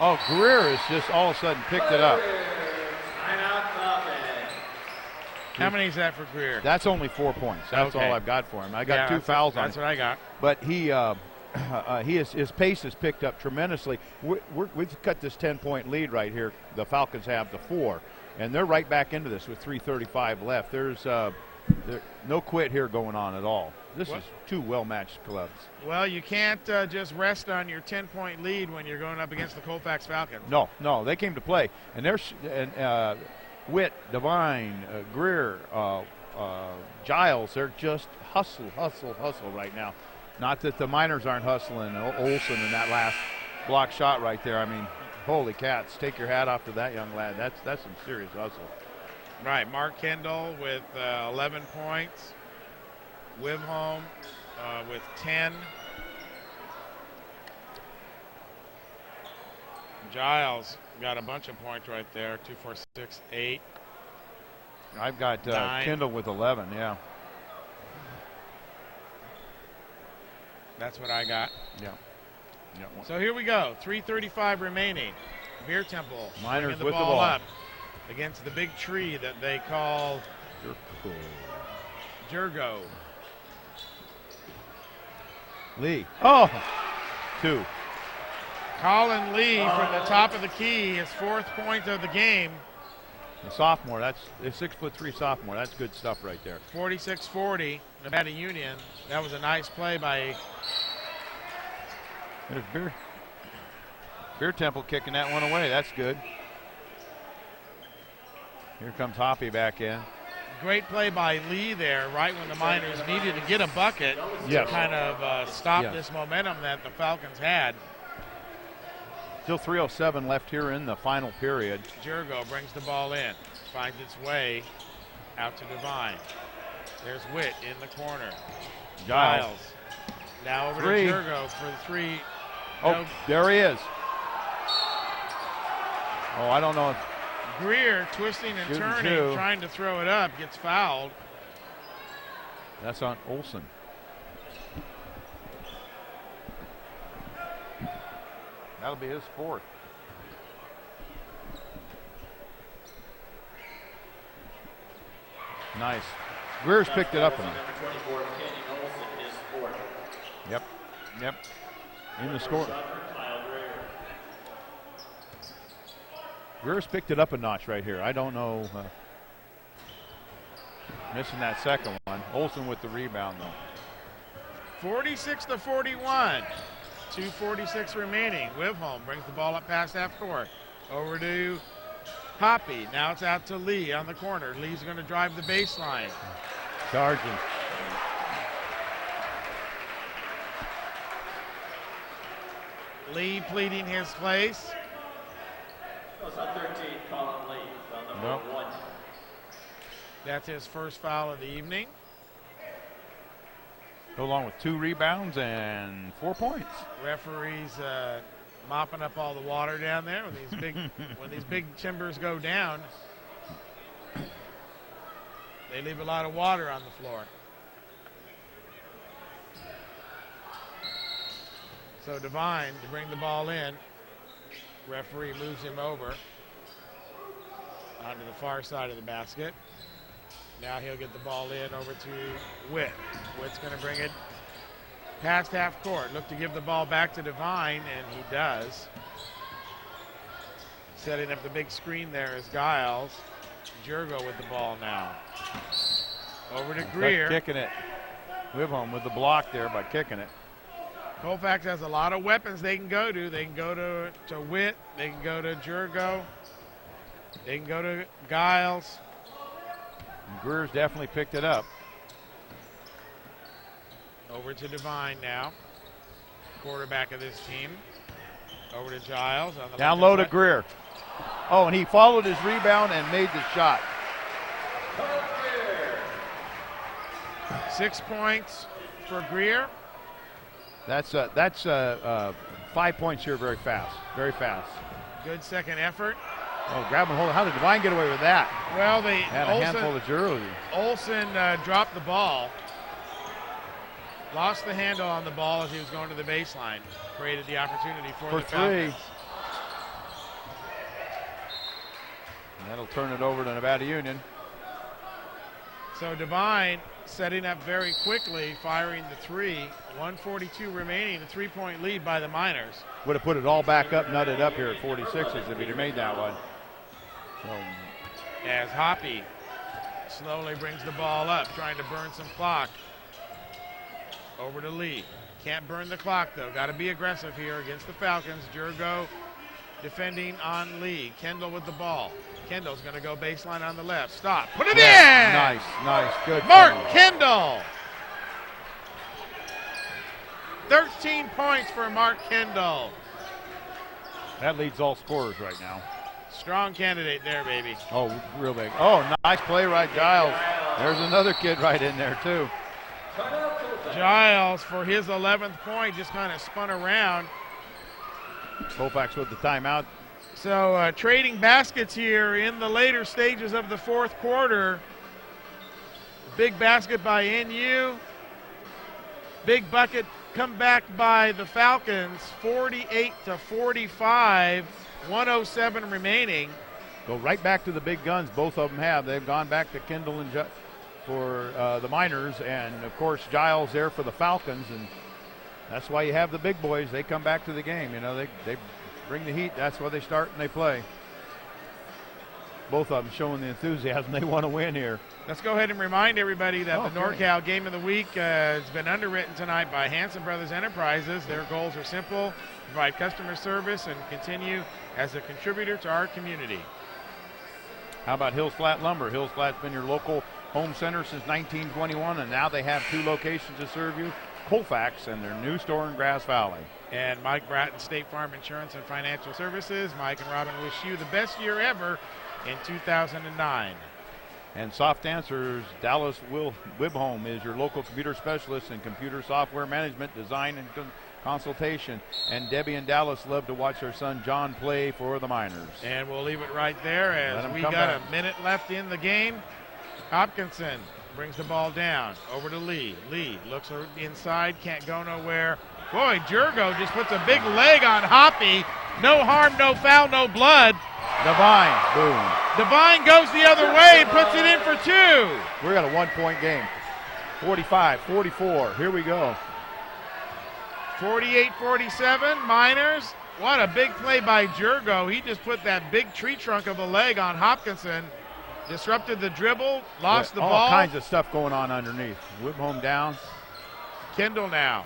Oh, Greer has just all of a sudden picked it up. How many is that for Greer? That's only 4 points. That's all I've got for him. I got 2 fouls on him. That's what I got. But his pace has picked up tremendously. We've cut this 10-point lead right here. The Falcons have the 4, and they're right back into this with 3:35 left. There's no quit here going on at all. This is 2 well-matched clubs. Well, you can't just rest on your 10-point lead when you're going up against the Colfax Falcons. No, they came to play, and Witt, Devine, Greer, Giles, they're just hustle right now. Not that the Miners aren't hustling. Olsen in that last block shot right there. I mean, holy cats, take your hat off to that young lad. That's some serious hustle. Right, Mark Kendall with 11 points. Wibholm with 10. Giles got a bunch of points right there. 2, 4, 6, 8. I've got 9. Kendall with 11, yeah. That's what I got. Yeah. So here we go. 3:35 remaining. Beer Temple Miners bringing with the ball up against the big tree that they call Jurgo. Lee. Oh, 2. Colin Lee from the top of the key, his 4th point of the game. The sophomore, that's a 6'3" sophomore. That's good stuff right there. 46-40, Nevada Union. That was a nice play by. There's Beer Temple kicking that one away. That's good. Here comes Hoppy back in. Great play by Lee there, right when the Miners needed to get a bucket to kind of stop this momentum that the Falcons had. Still 3:07 left here in the final period. Jurgo brings the ball in, finds its way out to Devine. There's Witt in the corner. Giles. Now over to Jurgo for the 3. Oh, there he is. Oh, I don't know. Greer twisting and turning, trying to throw it up, gets fouled. That's on Olsen. That'll be his 4th. Nice. Greer's picked it up. Yep. In the score. Greer's picked it up a notch right here. I don't know. Missing that second one. Olsen with the rebound, though. 46-41. 2:46 remaining. Wibholm brings the ball up past half court. Over to Hoppy. Now it's out to Lee on the corner. Lee's going to drive the baseline. Charging. Lee pleading his place. Goes on 13, Colin Lee, foul number 1. That's his first foul of the evening. Along with 2 rebounds and 4 points. Referees mopping up all the water down there when these big when these big timbers go down. They leave a lot of water on the floor. So Devine to bring the ball in. Referee moves him over onto the far side of the basket. Now he'll get the ball in over to Witt. Witt's going to bring it past half court. Look to give the ball back to Devine, and he does. Setting up the big screen there is Giles. Jurgo with the ball now. Over to Greer. Kicking it. Wibholm with the block there by kicking it. Colfax has a lot of weapons they can go to. They can go to Witt. They can go to Jurgo. They can go to Giles. And Greer's definitely picked it up. Over to Devine now. Quarterback of this team. Over to Giles. On the down low to Greer. Oh, and he followed his rebound and made the shot. 6 points for Greer. That's 5 points here very fast. Very fast. Good second effort. Oh, grab and hold it. How did Devine get away with that? Well, had a handful of jewelry. Olsen dropped the ball. Lost the handle on the ball as he was going to the baseline. Created the opportunity for the Falcons. 3. And that'll turn it over to Nevada Union. So Devine setting up very quickly, firing the 3. 1:42 remaining, the 3-point lead by the Miners. Would have put it all back up, nutted up here at 46s if he'd have made that one. So, as Hoppy slowly brings the ball up, trying to burn some clock. Over to Lee. Can't burn the clock, though. Got to be aggressive here against the Falcons. Jurgo defending on Lee. Kendall with the ball. Kendall's going to go baseline on the left. Stop. Put it in! Nice. Good. Mark Kendall. 13 points for Mark Kendall. That leads all scorers right now. Strong candidate there, baby. Oh, real big. Oh, nice play right, Giles. There's another kid right in there, too. Giles, for his 11th point, just kind of spun around. Colfax with the timeout. So trading baskets here in the later stages of the fourth quarter. Big basket by NU. Big bucket come back by the Falcons, 48-45, 1:07 remaining. Go right back to the big guns. Both of them have. They've gone back to Kendall and for the Miners, and of course Giles there for the Falcons, and that's why you have the big boys. They come back to the game. You know, they bring the heat. That's why they start and they play. Both of them showing the enthusiasm. They want to win here. Let's go ahead and remind everybody that the NorCal Game of the Week has been underwritten tonight by Hanson Brothers Enterprises. Their goals are simple: provide customer service and continue as a contributor to our community. How about Hills Flat Lumber? Hills Flat's been your local home center since 1921, and now they have 2 locations to serve you: Colfax and their new store in Grass Valley. And Mike Bratton, State Farm Insurance and Financial Services. Mike and Robin wish you the best year ever in 2009. And Soft Answers, Dallas Wibholm is your local computer specialist in computer software management, design, and consultation. And Debbie and Dallas love to watch their son John play for the Miners. And we'll leave it right there as we got a minute left in the game. Hopkinson brings the ball down over to Lee. Lee looks inside, can't go nowhere. Boy, Jurgo just puts a big leg on Hoppy. No harm, no foul, no blood. Devine, boom. Devine goes the other way and puts it in for 2. We got a 1-point game. 45-44. Here we go. 48-47, Miners. What a big play by Jurgo. He just put that big tree trunk of a leg on Hopkinson. Disrupted the dribble, lost the ball. All kinds of stuff going on underneath. Whip home down. Kendall now.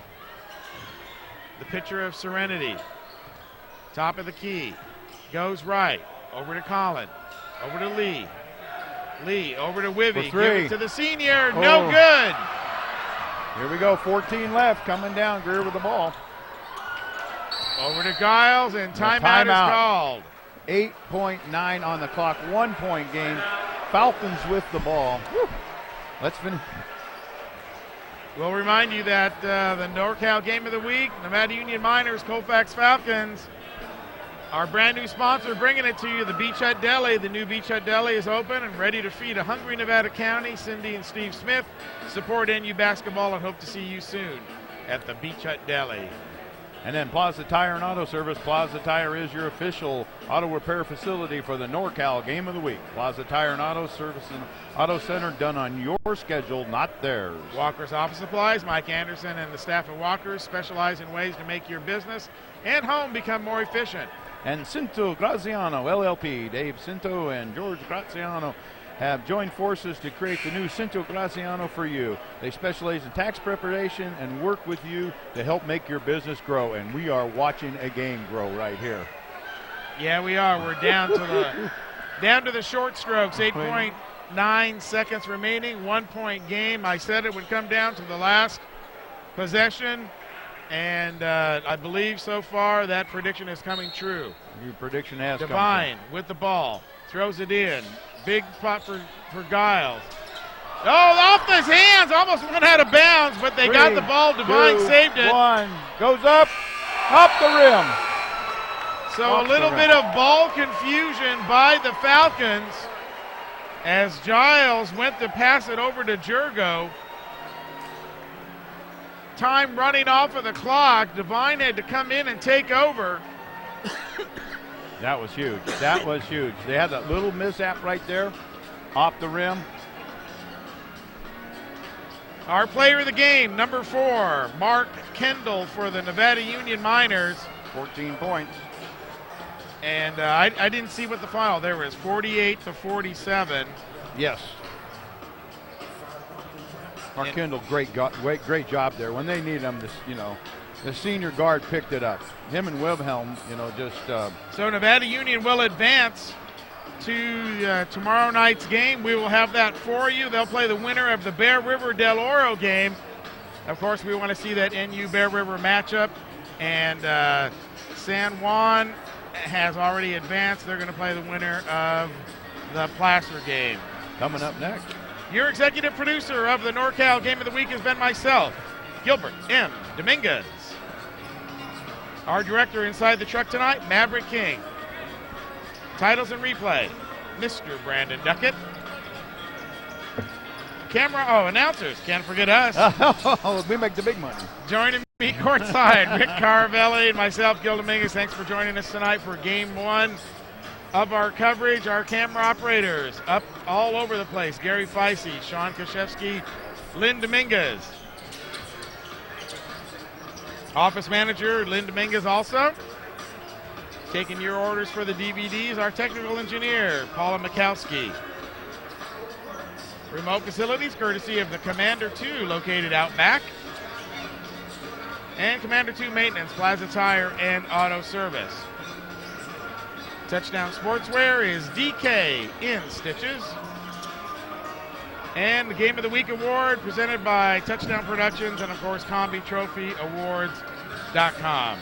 The pitcher of serenity. Top of the key. Goes right. Over to Collin. Over to Lee. Lee over to Wivy. Give it to the senior. No good. Here we go. 14 left. Coming down. Greer with the ball. Over to Giles, and timeout is called. 8.9 on the clock. 1-point game. Falcons with the ball. Whew. Let's finish. We'll remind you that the NorCal Game of the Week, Nevada Union Miners, Colfax Falcons, our brand new sponsor bringing it to you, the Beach Hut Deli. The new Beach Hut Deli is open and ready to feed a hungry Nevada County. Cindy and Steve Smith support NU basketball and hope to see you soon at the Beach Hut Deli. And then Plaza Tire and Auto Service. Plaza Tire is your official auto repair facility for the NorCal Game of the Week. Plaza Tire and Auto Service and Auto Center, done on your schedule, not theirs. Walker's Office Supplies. Mike Anderson and the staff at Walker's specialize in ways to make your business and home become more efficient. And Cinto Graziano, LLP. Dave Cinto and George Graziano have joined forces to create the new Cinto Graziano for you. They specialize in tax preparation and work with you to help make your business grow. And we are watching a game grow right here. Yeah, we are. We're down to the short strokes. 8.9 seconds remaining. 1-point game. I said it would come down to the last possession. And I believe so far that prediction is coming true. Your prediction has come Devine with the ball. Throws it in. Big spot for Giles. Oh, off his hands. Almost went out of bounds, but they got the ball. Devine saved it. 1. Goes up the rim. So a little bit of ball confusion by the Falcons as Giles went to pass it over to Jurgo. Time running off of the clock. Devine had to come in and take over. That was huge. That was huge. They had that little mishap right there off the rim. Our player of the game, number 4, Mark Kendall for the Nevada Union Miners. 14 points. And I didn't see what the final there was. 48-47. Yes. Mark Kendall, great job there. When they need him, the senior guard picked it up. Him and Wilhelm, just. So Nevada Union will advance to tomorrow night's game. We will have that for you. They'll play the winner of the Bear River Del Oro game. Of course, we want to see that NU Bear River matchup. And San Juan has already advanced. They're going to play the winner of the Placer game. Coming up next. Your executive producer of the NorCal Game of the Week has been myself, Gilbert M. Dominguez. Our director inside the truck tonight, Maverick King. Titles and replay, Mr. Brandon Duckett. Announcers, can't forget us. We make the big money. Joining me courtside, Rick Caravelli and myself, Gil Dominguez. Thanks for joining us tonight for Game 1 of our coverage. Our camera operators up all over the place. Gary Feisey, Sean Koshevsky, Lynn Dominguez. Office manager, Lynn Dominguez also. Taking your orders for the DVDs, our technical engineer, Paula Mikowski. Remote facilities, courtesy of the Commander 2, located out back. And Commander 2 Maintenance, Plaza Tire and Auto Service. Touchdown Sportswear is DK in Stitches. And the Game of the Week award presented by Touchdown Productions and, of course, CombiTrophyAwards.com.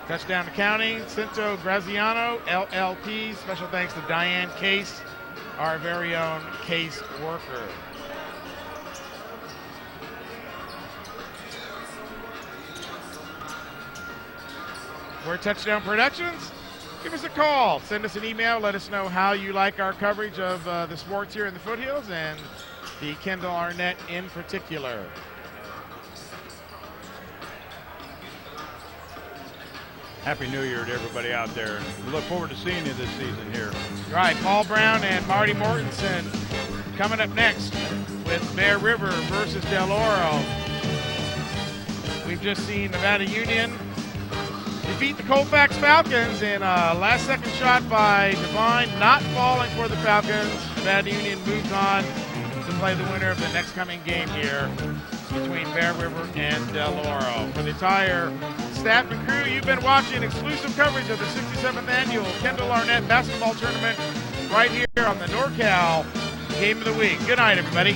Touchdown Accounting, Cinto Graziano, LLP. Special thanks to Diane Case, our very own case worker. We're Touchdown Productions. Give us a call. Send us an email. Let us know how you like our coverage of the sports here in the foothills and the Kendall Arnett in particular. Happy New Year to everybody out there. We look forward to seeing you this season here. Right, Paul Brown and Marty Mortensen coming up next with Bear River versus Del Oro. We've just seen Nevada Union defeat the Colfax Falcons in a last-second shot by Devine, not falling for the Falcons. Nevada Union moves on to play the winner of the next coming game here between Bear River and Del Oro. For the entire staff and crew, you've been watching exclusive coverage of the 67th Annual Kendall Arnett Basketball Tournament right here on the NorCal Game of the Week. Good night, everybody.